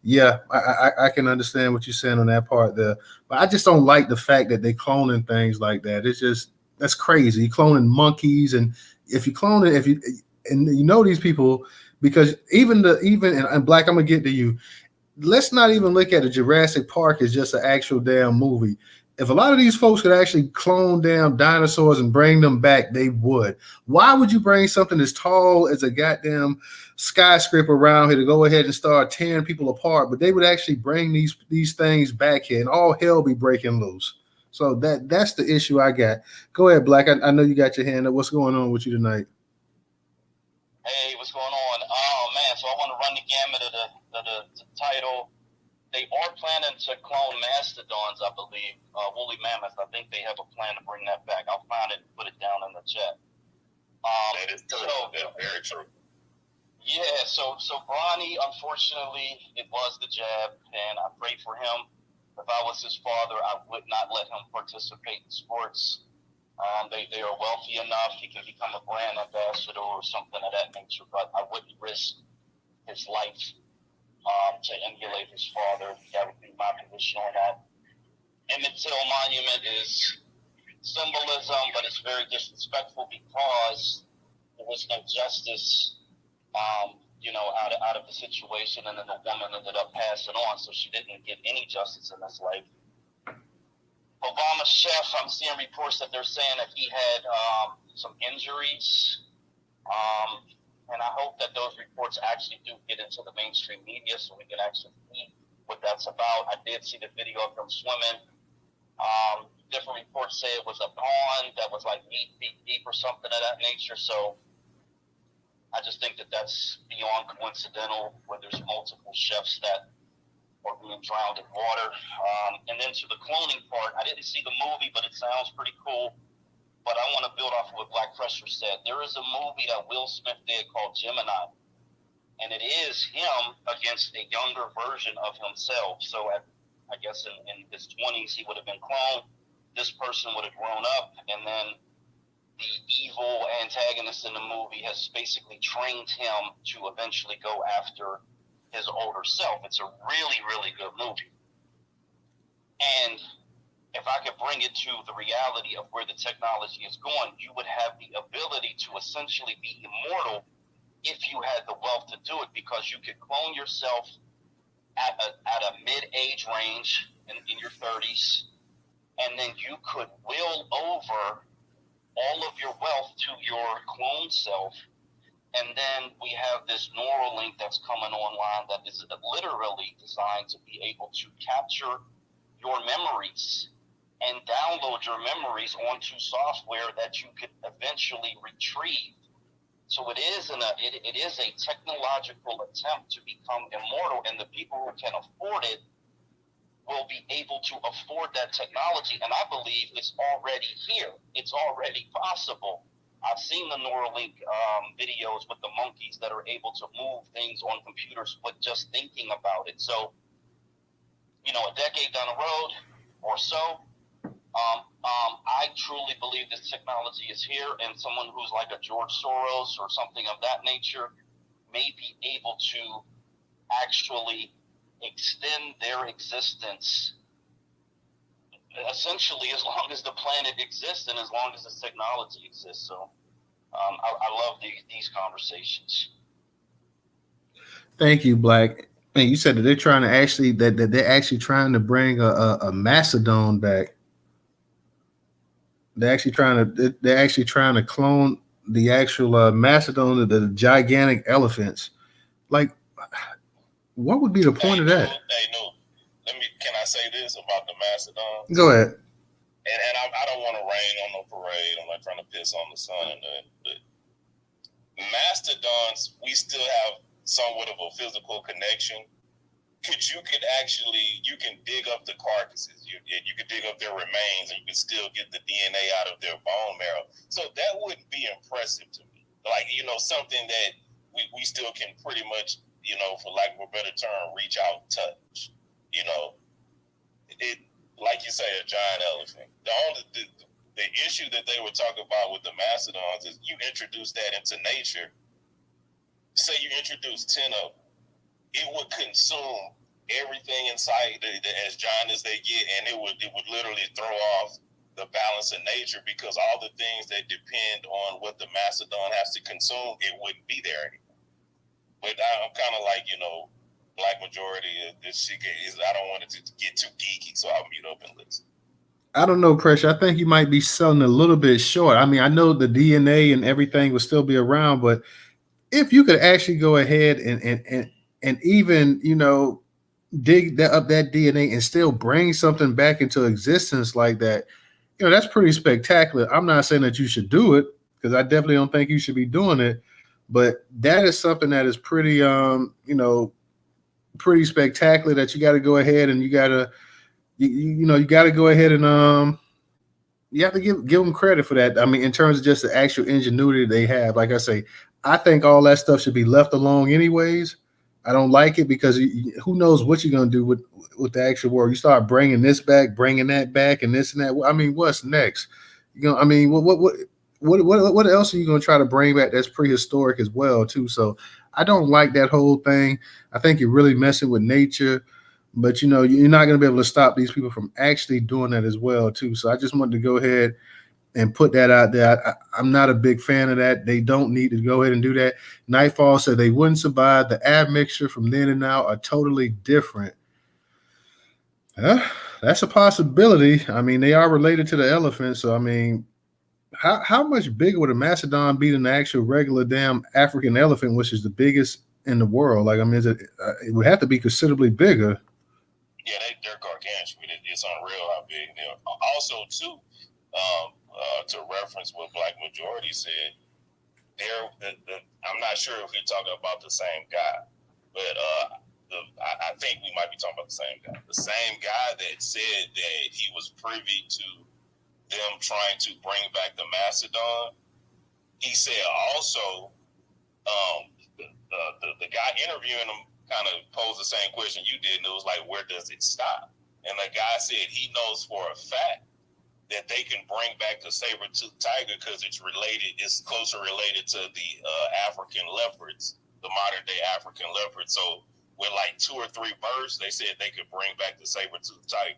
yeah, I can understand what you're saying on that part there. But I just don't like the fact that they cloning things like that. It's just, that's crazy. You're cloning monkeys, and if you clone it, these people, because even Black, I'm gonna get to you. Let's not even look at a Jurassic Park as just an actual damn movie. If a lot of these folks could actually clone damn dinosaurs and bring them back, they would. Why would you bring something as tall as a goddamn skyscraper around here to go ahead and start tearing people apart? But they would actually bring these things back here, and all hell be breaking loose. So that's the issue I got. Go ahead, Black. I know you got your hand up. What's going on with you tonight? Hey, what's going on? Oh man, so I want to run the gamut of the title. They are planning to clone mastodons, I believe. Woolly mammoths. I think they have a plan to bring that back. I'll find it and put it down in the chat. That is true. That's very true. Yeah, so Bronny, unfortunately, it was the jab, and I prayed for him. If I was his father, I would not let him participate in sports. They are wealthy enough. He can become a brand ambassador or something of that nature, but I wouldn't risk his life to emulate his father. That would be my position on that. Emmett Till Monument is symbolism, but it's very disrespectful because there was no justice, out of the situation, and then the woman ended up passing on, so she didn't get any justice in this life. Obama's chef, I'm seeing reports that they're saying that he had some injuries, and I hope that those reports actually do get into the mainstream media so we can actually see what that's about. I did see the video of him swimming. Different reports say it was a pond that was like 8 feet deep or something of that nature, so I just think that that's beyond coincidental, where there's multiple chefs that are being drowned in water. And then to the cloning part, I didn't see the movie, but it sounds pretty cool. But I want to build off of what Black Pressure said. There is a movie that Will Smith did called Gemini, and it is him against a younger version of himself. So I guess in his 20s, he would have been cloned. this person would have grown up, and then the evil antagonist in the movie has basically trained him to eventually go after his older self. It's a really, really good movie. And if I could bring it to the reality of where the technology is going, you would have the ability to essentially be immortal if you had the wealth to do it, because you could clone yourself at a mid-age range in your 30s, and then you could will over all of your wealth to your clone self. And then we have this Neuralink that's coming online that is literally designed to be able to capture your memories and download your memories onto software that you could eventually retrieve. So it is a technological attempt to become immortal, and the people who can afford it will be able to afford that technology. And I believe it's already here. It's already possible. I've seen the Neuralink videos with the monkeys that are able to move things on computers with just thinking about it. So, a decade down the road or so, I truly believe this technology is here, and someone who's like a George Soros or something of that nature may be able to actually extend their existence essentially as long as the planet exists and as long as this technology exists. So I love these conversations. Thank you, Black. And you said that they're trying to actually that they're actually trying to bring a mastodon back. They're actually trying to clone the actual mastodon, the gigantic elephants. Like, what would be the point of that? No. Can I say this about the mastodon? Go ahead. And I don't want to rain on no parade. I'm not trying to piss on the sun, but mastodons, we still have somewhat of a physical connection. You can dig up the carcasses, you can dig up their remains, and you can still get the DNA out of their bone marrow. So that wouldn't be impressive to me. Like, something that we still can pretty much, for lack of a better term, reach out and touch. It, like you say, a giant elephant. The issue that they were talking about with the mastodons is you introduce that into nature. Say you introduce 10 of them, it would consume everything in sight, as giant as they get, and it would literally throw off the balance of nature, because all the things that depend on what the mastodon has to consume, it wouldn't be there anymore. But I'm kind of like, Black majority of this shit is, I don't want it to get too geeky, so I'll mute up and listen. I don't know, Pressure. I think you might be selling a little bit short. I mean, I know the DNA and everything will still be around, but if you could actually go ahead and even, dig up that DNA and still bring something back into existence like that, that's pretty spectacular. I'm not saying that you should do it, because I definitely don't think you should be doing it, but that is something that is pretty, pretty spectacular, that you got to go ahead and you got to go ahead and you have to give them credit for that. I mean, in terms of just the actual ingenuity they have. Like I say, I think all that stuff should be left alone anyways. I don't like it, because who knows what you're going to do with the actual world. You start bringing this back, bringing that back, and this and that. I mean, what's next? I mean, what else are you going to try to bring back that's prehistoric as well too? So I don't like that whole thing. I think you're really messing with nature, but you're not going to be able to stop these people from actually doing that as well too. So I just wanted to go ahead and put that out there. I'm not a big fan of that. They don't need to go ahead and do that. Nightfall said they wouldn't survive. The admixture from then and now are totally different. That's a possibility. I mean, they are related to the elephant. So, I mean, how much bigger would a mastodon be than the actual regular damn African elephant, which is the biggest in the world? Like, I mean, it would have to be considerably bigger. Yeah, they're gargantuan. It's unreal how big they are. Also, too, to reference what Black majority said, I'm not sure if we're talking about the same guy, but I think we might be talking about the same guy. The same guy that said that he was privy to them trying to bring back the mastodon. He said also, the guy interviewing him kind of posed the same question you did, and it was like, where does it stop? And the guy said he knows for a fact that they can bring back the saber-toothed tiger because it's closer related to the African leopards, the modern day African leopard. So with like 2 or 3 births, they said they could bring back the saber-toothed tiger.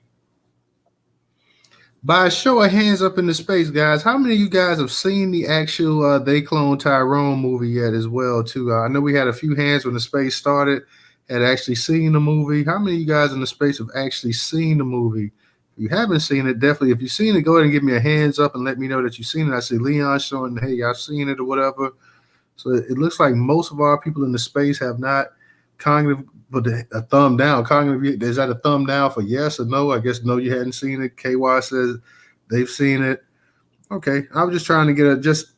By a show of hands up in the space, guys, how many of you guys have seen the actual They Clone Tyrone movie yet as well, too? I know we had a few hands when the space started, had actually seen the movie. How many of you guys in the space have actually seen the movie? If you haven't seen it, definitely, if you've seen it, go ahead and give me a hands up and let me know that you've seen it. I see Leon showing, hey, y'all seen it or whatever. So it looks like most of our people in the space have not cognitive, but a thumb down. Cognitive, is that a thumb down for yes or no? I guess no, you hadn't seen it. KY says they've seen it. Okay, I was just trying to get a just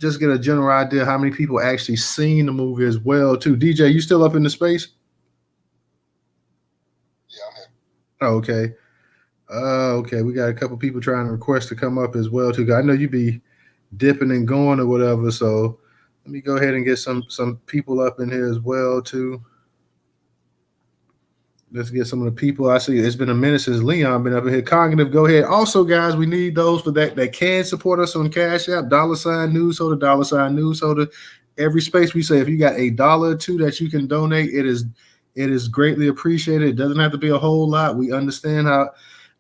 get a general idea how many people actually seen the movie as well too. DJ, you still up in the space? Yeah, I'm here. Oh, okay. Okay, we got a couple people trying to request to come up as well too. I know you be dipping and going or whatever, so let me go ahead and get some people up in here as well too. Let's get some of the people. I see it's been a minute since Leon been up in here. Cognitive, go ahead. Also, guys, we need those for that can support us on Cash App, $Newstoter, $Newstoter. Every space we say, if you got $1 or $2 that you can donate, it is greatly appreciated. It doesn't have to be a whole lot. We understand how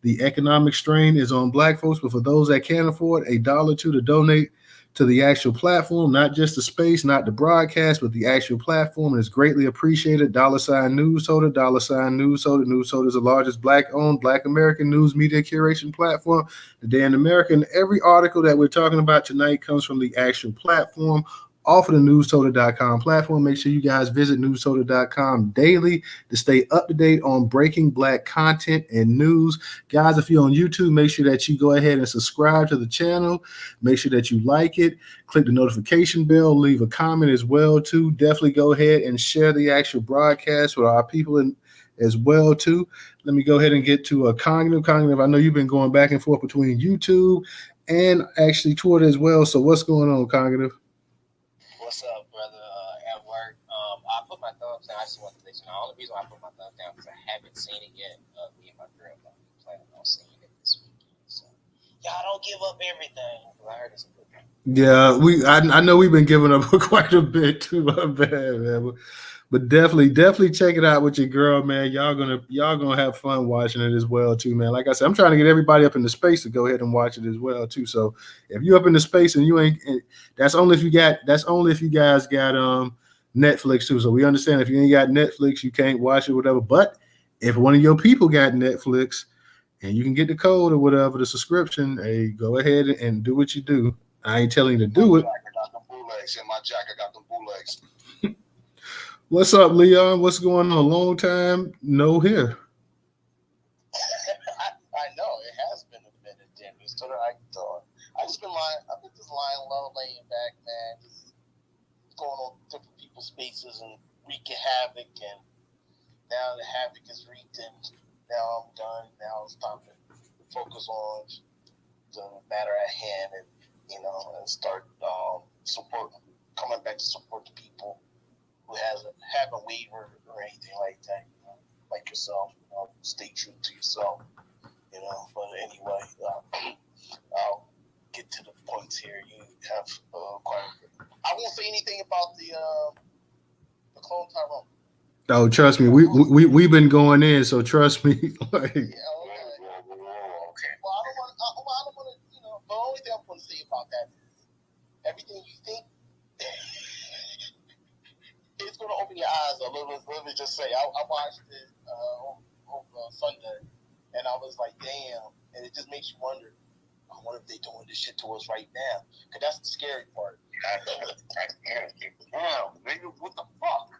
the economic strain is on Black folks, but for those that can't afford $1 or $2 to donate to the actual platform, not just the space, not the broadcast, but the actual platform, and it's greatly appreciated. $Newstoter, Newstoter. Newstoter is the largest Black-owned, Black American news media curation platform today in America. And every article that we're talking about tonight comes from the actual platform off of the Newstoter.com platform. Make sure you guys visit Newstoter.com daily to stay up to date on breaking Black content and news. Guys, if you're on YouTube, make sure that you go ahead and subscribe to the channel. Make sure that you like it. Click the notification bell. Leave a comment as well, too. Definitely go ahead and share the actual broadcast with our people as well, too. Let me go ahead and get to a Cognitive. Cognitive, I know you've been going back and forth between YouTube and actually Twitter as well. So what's going on, Cognitive? What's up, brother? At work, I put my thumbs down. I just want to let you know. The only reason why I put my thumbs down because I haven't seen it yet. Me and my girl are planning on seeing it this weekend. So y'all don't give up everything. I heard it's a good thing. Yeah, I know we've been giving up quite a bit too, man. But definitely check it out with your girl, man. Y'all gonna have fun watching it as well too, man. Like I said, I'm trying to get everybody up in the space to go ahead and watch it as well too. So if you up in the space and you ain't, that's only if you guys got Netflix too. So we understand if you ain't got Netflix, you can't watch it, whatever. But if one of your people got Netflix and you can get the code or whatever, the subscription, hey, go ahead and do what you do. I ain't telling you to do it. I got them bootlegs in my jacket. I got them bootlegs. What's up, Leon? What's going on? Long time no here. I know it has been a minute, Jim. I've just been lying low, laying back, man, just going on different people's spaces and wreaking havoc. And now the havoc is wreaked, and now I'm done. Now it's time to focus on the matter at hand, and and start coming back to support the people who haven't wavered or anything like that, like yourself. Stay true to yourself, But anyway, I'll get to the points here. You have I won't say anything about the clone Tyrone. Oh, trust me, we've been going in, so trust me. Like, yeah, okay. Well, I don't want to. The only thing I'm going to say about that is everything you think. It's going to open your eyes a little bit. Let me just say, I watched it over Sunday, and I was like, damn. And it just makes you wonder, I wonder if they're doing this shit to us right now. Because that's the scary part. Damn, nigga, what the fuck?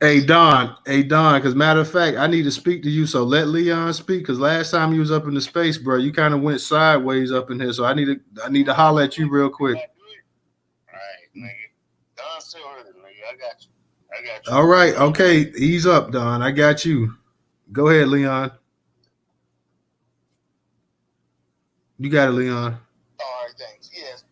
Hey Don, because matter of fact, I need to speak to you. So let Leon speak, because last time you was up in the space, bro, you kind of went sideways up in here. So I need to holler at you real quick. All right, nigga. Don still heard it, nigga. I got you. All right, okay, ease up, Don. I got you. Go ahead, Leon. You got it, Leon. All right, thanks. Yes.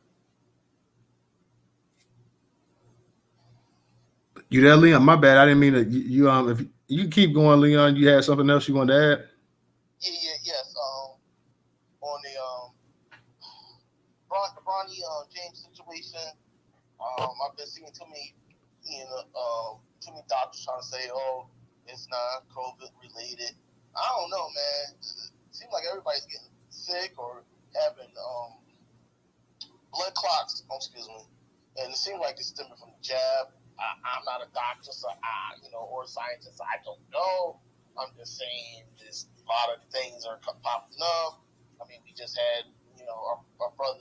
You there, Leon? My bad. I didn't mean to. You if you keep going, Leon, you had something else you wanted to add? Yes. On the Bronny James situation. I've been seeing too many doctors trying to say, "Oh, it's not COVID related." I don't know, man. It seems like everybody's getting sick or having blood clots. Excuse me, and it seems like it's stemming from the jab. I'm not a doctor, so or a scientist. So I don't know. I'm just saying this. A lot of things are popping up. I mean, we just had, our brother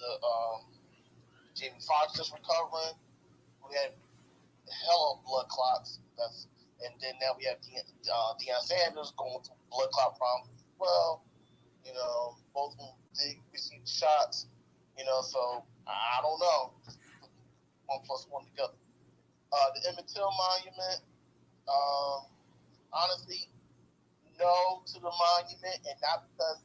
Jamie Foxx just recovering. We had hell of blood clots. And then now we have Deion Sanders going through blood clot problems as well. Both of them did receive shots. So I don't know. 1 + 1 together. The Emmett Till monument. Honestly, no to the monument, and not because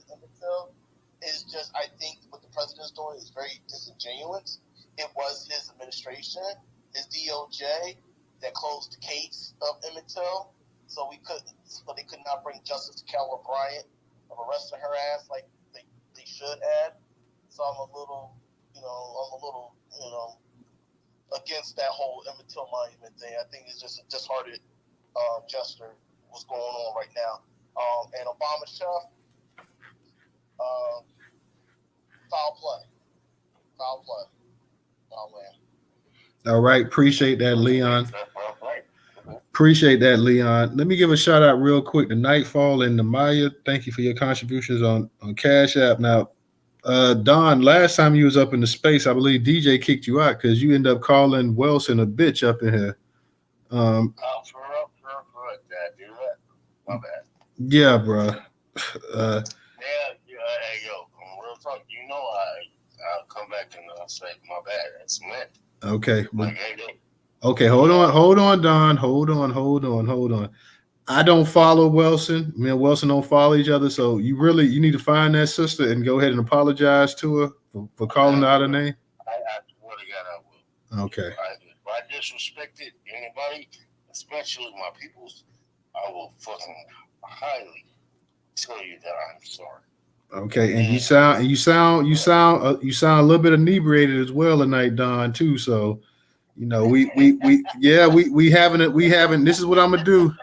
of Emmett Till. It's just, I think what the president's doing is very disingenuous. It was his administration, his DOJ, that closed the case of Emmett Till, so they could not bring justice to Kelly Bryant of arresting her ass like they should have. So I'm a little against that whole Emmett Till monument thing. I think it's just a disheartened gesture what's going on right now. And Obama chef, foul land. All right, appreciate that, Leon. Appreciate that, Leon. Let me give a shout out real quick to Nightfall and to Maya. Thank you for your contributions on Cash App. Now, Don, last time you was up in the space, I believe DJ kicked you out because you end up calling Wilson a bitch up in here. My bad. Yeah, bro. Hey, yo, real talk. I'll come back and say my bad. That's meant. Okay. Okay, hold on, Don. Hold on. I don't follow Wilson. Me and Wilson don't follow each other. So you need to find that sister and go ahead and apologize to her for calling out her name. I swear to God, I will. Okay. If I disrespected anybody, especially my peoples, I will fucking highly tell you that I'm sorry. Okay, and you sound a little bit inebriated as well tonight, Don, too. So, we haven't. This is what I'm gonna do.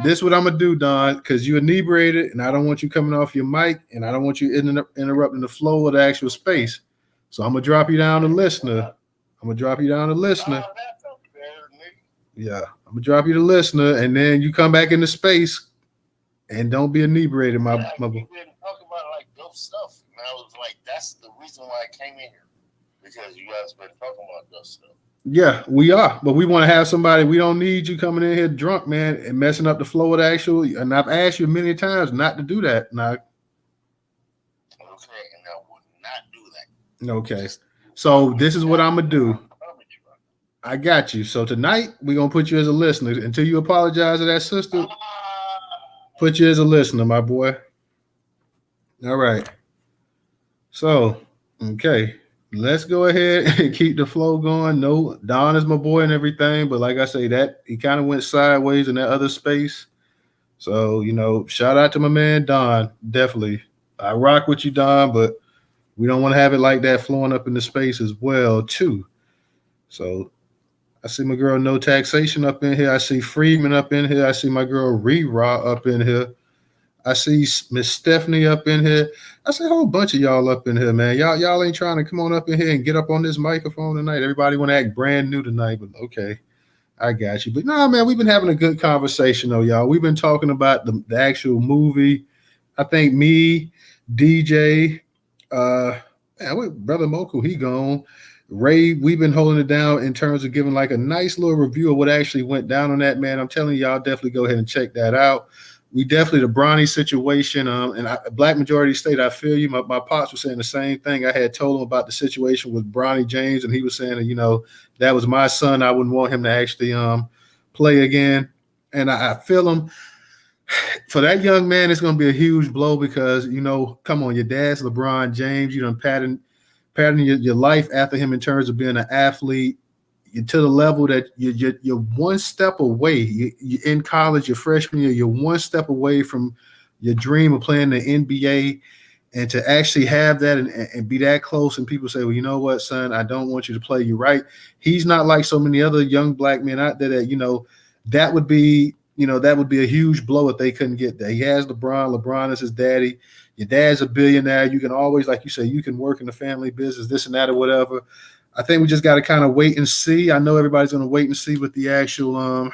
This is what I'm gonna do, Don, because you inebriated, and I don't want you coming off your mic, and I don't want you interrupting the flow of the actual space. So I'm gonna drop you down to listener. Yeah, I'm gonna drop you to listener, and then you come back into space, and don't be inebriated, my. You've been talking about like dope stuff, and I was like, that's the reason why I came in here, because you guys been talking about dope stuff. Yeah, we are, but we want to have somebody. We don't need you coming in here drunk, man, and messing up the flow of the actual. And I've asked you many times not to do that. Now, okay, and I would not do that. Okay, so this is what I'm gonna do. I got you. So tonight we're gonna put you as a listener until you apologize to that sister. Put you as a listener, my boy. All right. So, okay. Let's go ahead and keep the flow going. No, Don is my boy and everything, but like I say, that he kind of went sideways in that other space. So, shout out to my man Don. Definitely. I rock with you, Don, but we don't want to have it like that flowing up in the space as well, too. So I see my girl No Taxation up in here. I see Freeman up in here. I see my girl Re-Raw up in here. I see Miss Stephanie up in here. I see a whole bunch of y'all up in here, man. Y'all ain't trying to come on up in here and get up on this microphone tonight. Everybody want to act brand new tonight, but okay, I got you. But no, man, we've been having a good conversation, though, y'all. We've been talking about the actual movie. I think me, DJ, Brother Moku, he gone. Ray, we've been holding it down in terms of giving like a nice little review of what actually went down on that, man. I'm telling y'all, definitely go ahead and check that out. We definitely, the Bronny situation, Black Majority State, I feel you. My pops was saying the same thing. I had told him about the situation with Bronny James, and he was saying that, that was my son. I wouldn't want him to actually play again. And I feel him. For that young man, it's going to be a huge blow because, come on, your dad's LeBron James. You done pattern your life after him in terms of being an athlete. You're to the level that you're one step away. You're in college, your freshman year, you're one step away from your dream of playing the NBA. And to actually have that and be that close, and people say, well, you know what, son, I don't want you to play. You're right. He's not like so many other young black men out there that, that would be, that would be a huge blow if they couldn't get that. He has LeBron. LeBron is his daddy. Your dad's a billionaire. You can always, like you say, you can work in the family business, this and that or whatever. I think we just got to kind of wait and see. I know everybody's going to wait and see with the actual, I'm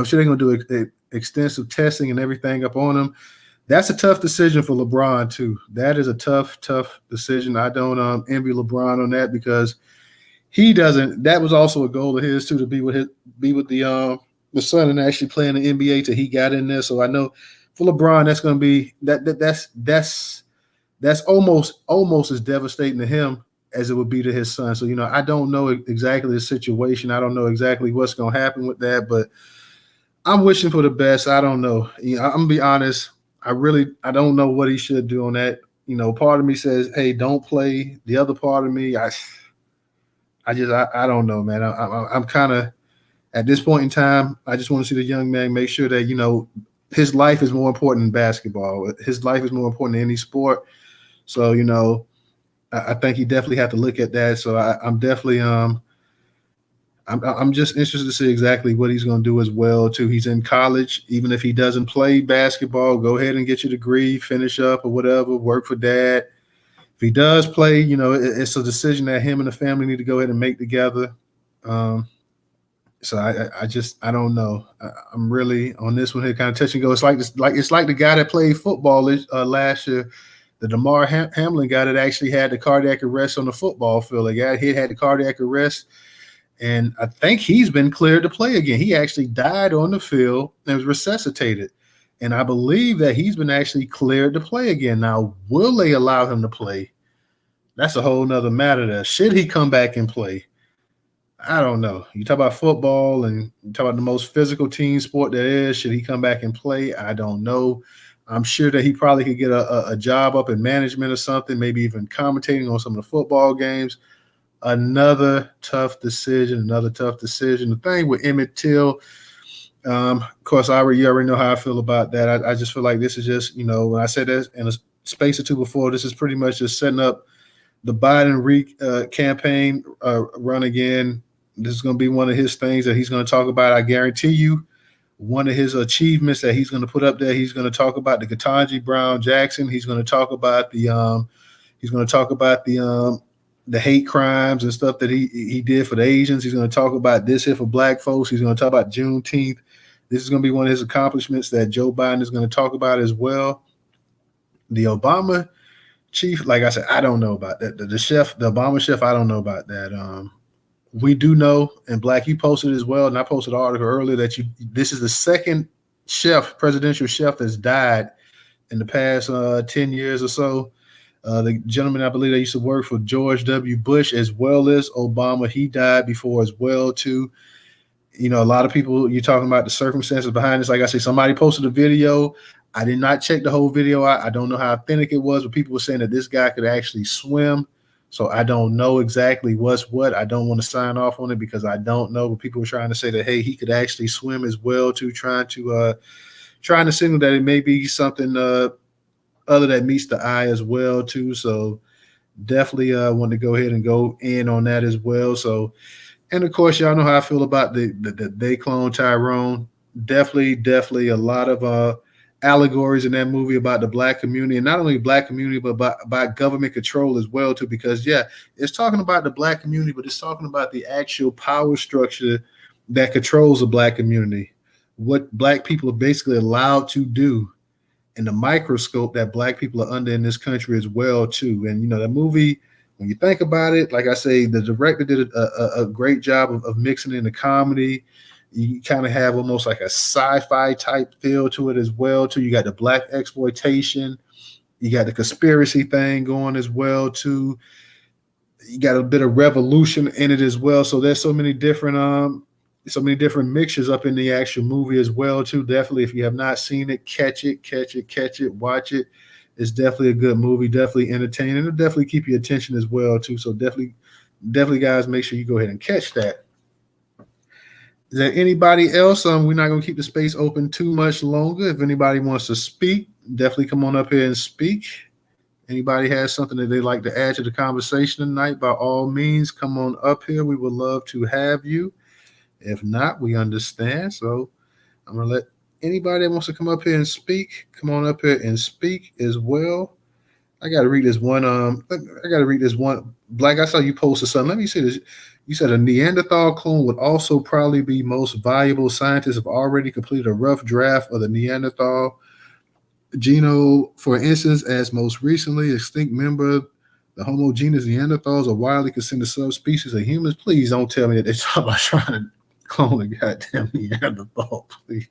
sure they're going to do extensive testing and everything up on him. That's a tough decision for LeBron too. That is a tough decision. I don't envy LeBron on that, because he doesn't. That was also a goal of his too, to be with the son and actually play in the NBA till he got in there. So I know for LeBron, that's going to be that's almost as devastating to him as it would be to his son. So I don't know exactly the situation. I don't know exactly what's going to happen with that, but I'm wishing for the best. I don't know. I'm gonna be honest. I don't know what he should do on that. Part of me says, hey, don't play. The other part of me, I don't know, man. I'm kind of, at this point in time, I just want to see the young man make sure that, his life is more important than basketball. His life is more important than any sport. So, I think he definitely have to look at that. So I'm definitely, I'm just interested to see exactly what he's going to do as well too. He's in college. Even if he doesn't play basketball, go ahead and get your degree, finish up or whatever, work for dad. If he does play, it's a decision that him and the family need to go ahead and make together. So I don't know. I'm really on this one here, kind of touch and go. It's like the guy that played football last year, the DeMar Hamlin guy that actually had the cardiac arrest on the football field. The guy had the cardiac arrest. And I think he's been cleared to play again. He actually died on the field and was resuscitated. And I believe that he's been actually cleared to play again. Now, will they allow him to play? That's a whole nother matter there. Should he come back and play? I don't know. You talk about football and you talk about the most physical team sport there is. Should he come back and play? I don't know. I'm sure that he probably could get a job up in management or something, maybe even commentating on some of the football games. Another tough decision. The thing with Emmett Till, of course, you already know how I feel about that. I just feel like this is just, when I said that in a space or two before, this is pretty much just setting up the Biden campaign run again. This is going to be one of his things that he's going to talk about. I guarantee you, one of his achievements that he's going to put up there. He's going to talk about the Ketanji Brown Jackson. He's going to talk about the hate crimes and stuff that he did for the Asians. He's going to talk about this here for black folks. He's going to talk about Juneteenth. This is going to be one of his accomplishments that Joe Biden is going to talk about as well. The Obama chief, like I said, I don't know about that. The Obama chef, I don't know about that. We do know, and Black, you posted as well, and I posted an article earlier that this is the second presidential chef that's died in the past 10 years or so. The gentleman, I believe, that used to work for George W. Bush as well as Obama, he died before as well too. A lot of people, you're talking about the circumstances behind this. Like I said, somebody posted a video. I did not check the whole video out. I don't know how authentic it was, but people were saying that this guy could actually swim. So I don't know exactly what's what. I don't want to sign off on it because I don't know. But people were trying to say that, hey, he could actually swim as well too, trying to signal that it may be something other that meets the eye as well too. So definitely want to go ahead and go in on that as well. So, and of course, y'all know how I feel about the they clone Tyrone. Definitely a lot of allegories in that movie about the black community, and not only black community, but by government control as well too, because it's talking about the black community, but it's talking about the actual power structure that controls the black community, what black people are basically allowed to do, and the microscope that black people are under in this country as well too. And the movie, when you think about it, like I say, the director did a great job of mixing in the comedy. You kind of have almost like a sci-fi type feel to it as well too. You got the black exploitation, you got the conspiracy thing going as well too. You got a bit of revolution in it as well. So there's so many different mixtures up in the actual movie as well too. Definitely, if you have not seen it, catch it, watch it. It's definitely a good movie, definitely entertaining. It'll definitely keep your attention as well too. So definitely guys, make sure you go ahead and catch that. Is there anybody else? We're not going to keep the space open too much longer. If anybody wants to speak, definitely come on up here and speak. Anybody has something that they'd like to add to the conversation tonight, by all means, come on up here. We would love to have you. If not, we understand. So I'm gonna let anybody that wants to come up here and speak, come on up here and speak as well. I gotta read this one. I gotta read this one. Black, I saw you posted something. Let me see this. You said a Neanderthal clone would also probably be most valuable. Scientists have already completed a rough draft of the Neanderthal genome. For instance, as most recently extinct member, the Homo genus Neanderthals are widely considered subspecies of humans. Please don't tell me that they're talking about trying to clone a goddamn Neanderthal. Please.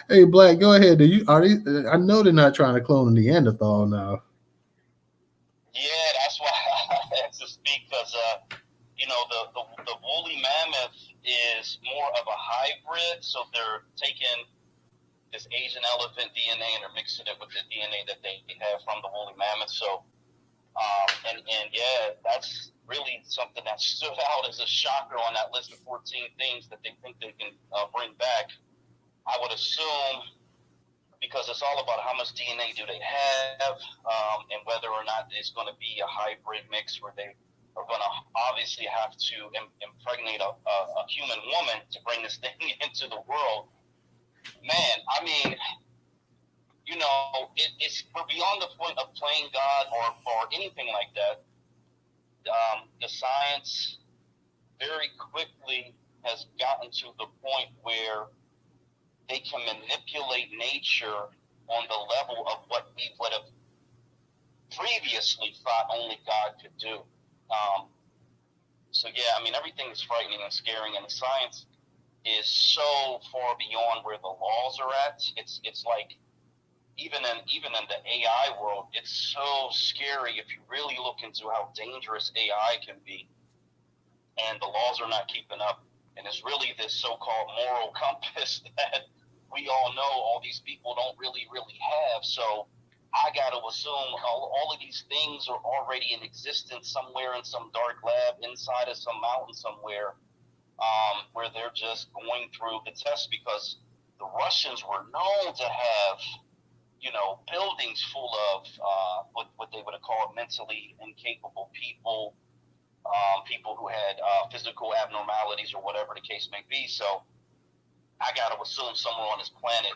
Hey, Black, go ahead. Do you are they? I know they're not trying to clone a Neanderthal now. Yeah, that's why I had to speak because the woolly mammoth is more of a hybrid, so they're taking this Asian elephant DNA and they're mixing it with the DNA that they have from the woolly mammoth. So, and yeah, that's really something that stood out as a shocker on that list of 14 things that they think they can bring back. I would assume, because it's all about how much DNA do they have, and whether or not it's going to be a hybrid mix where they are going to obviously have to impregnate a human woman to bring this thing into the world. Man, I mean, we're beyond the point of playing God or anything like that. The science very quickly has gotten to the point where they can manipulate nature on the level of what we would have previously thought only God could do. So yeah, I mean, everything is frightening and scaring, and the science is so far beyond where the laws are at. It's like even in the AI world, it's so scary if you really look into how dangerous AI can be, and the laws are not keeping up. And it's really this so-called moral compass that we all know all these people don't really have. So I got to assume all of these things are already in existence somewhere in some dark lab inside of some mountain somewhere, where they're just going through the tests, because the Russians were known to have, buildings full of what they would have called mentally incapable people, people who had physical abnormalities or whatever the case may be. So I got to assume somewhere on this planet,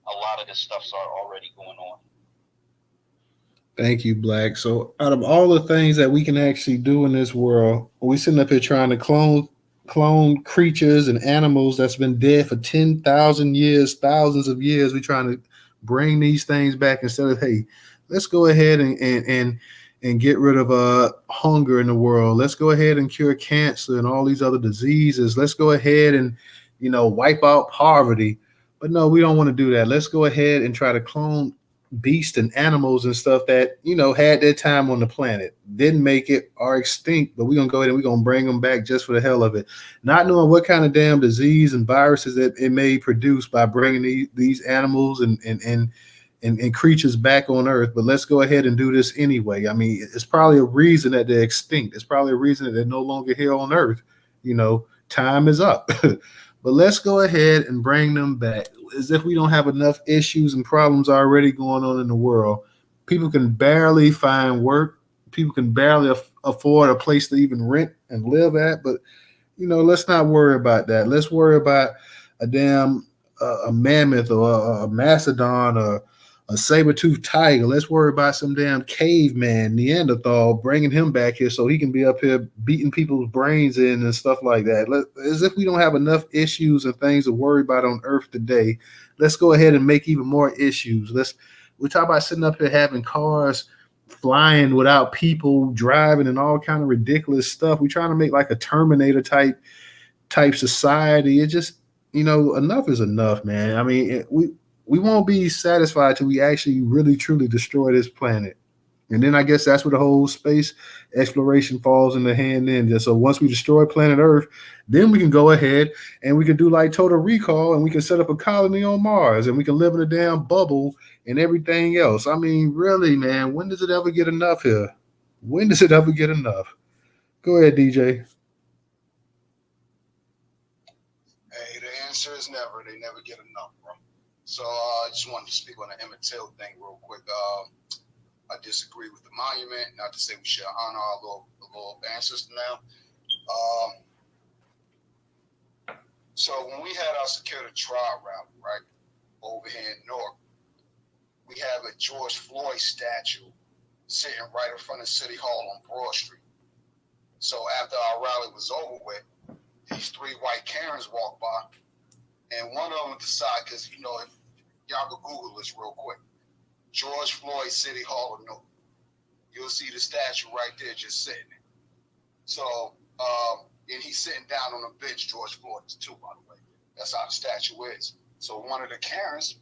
a lot of this stuff's already going on. Thank you, Black. So, out of all the things that we can actually do in this world, we sitting up here trying to clone creatures and animals that's been dead for 10,000 years, thousands of years. We're trying to bring these things back instead of, hey, let's go ahead and get rid of hunger in the world. Let's go ahead and cure cancer and all these other diseases. Let's go ahead and wipe out poverty. But no, we don't want to do that. Let's go ahead and try to clone beasts and animals and stuff that had their time on the planet, didn't make it, are extinct, but we're gonna go ahead and we're gonna bring them back just for the hell of it, not knowing what kind of damn disease and viruses that it may produce by bringing these animals and creatures back on Earth. But let's go ahead and do this anyway. I mean, it's probably a reason that they're extinct. It's probably a reason that they're no longer here on Earth. Time is up. But let's go ahead and bring them back, as if we don't have enough issues and problems already going on in the world. People can barely find work. People can barely afford a place to even rent and live at. But, let's not worry about that. Let's worry about a damn a mammoth or a mastodon or a saber-toothed tiger. Let's worry about some damn caveman, Neanderthal, bringing him back here so he can be up here beating people's brains in and stuff like that. As if we don't have enough issues and things to worry about on Earth today. Let's go ahead and make even more issues. We talk about sitting up here having cars flying without people driving and all kind of ridiculous stuff. We're trying to make like a Terminator type society. It just, enough is enough, man. I mean, we won't be satisfied till we actually really truly destroy this planet. And then I guess that's where the whole space exploration falls in the hand in. So once we destroy planet Earth, then we can go ahead and we can do like Total Recall, and we can set up a colony on Mars, and we can live in a damn bubble and everything else. I mean, really, man, when does it ever get enough here? When does it ever get enough? Go ahead, DJ. Hey, the answer is never. They never get enough, bro. So I just wanted to speak on the Emmett Till thing real quick. I disagree with the monument. Not to say we should honor our little ancestor now. So when we had our Secure the Trial rally, right, over here in Newark, we have a George Floyd statue sitting right in front of City Hall on Broad Street. So after our rally was over with, these 3 white Karens walked by, and one of them decided, because, you know, if y'all could Google this real quick, George Floyd City Hall of Newark. You'll see the statue right there just sitting there. So, and he's sitting down on a bench, George Floyd is too, by the way. That's how the statue is. So one of the Karens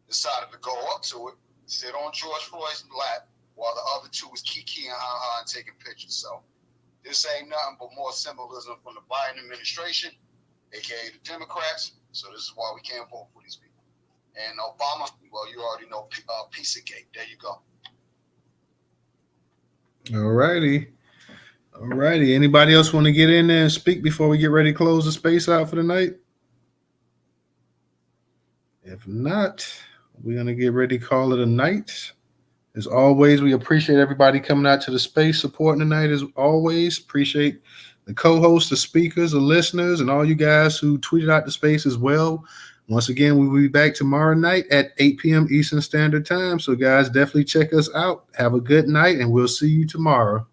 decided to go up to it, sit on George Floyd's lap, while the other 2 was kikiing ha and taking pictures. So this ain't nothing but more symbolism from the Biden administration, aka the Democrats. So this is why we can't vote for these people. And Obama, well, you already know, Pizzagate. There you go. All righty. Anybody else want to get in there and speak before we get ready to close the space out for the night? If not, we're going to get ready to call it a night. As always, we appreciate everybody coming out to the space, supporting tonight. As always, appreciate the co-hosts, the speakers, the listeners, and all you guys who tweeted out the space as well. Once again, we'll be back tomorrow night at 8 p.m. Eastern Standard Time. So, guys, definitely check us out. Have a good night, and we'll see you tomorrow.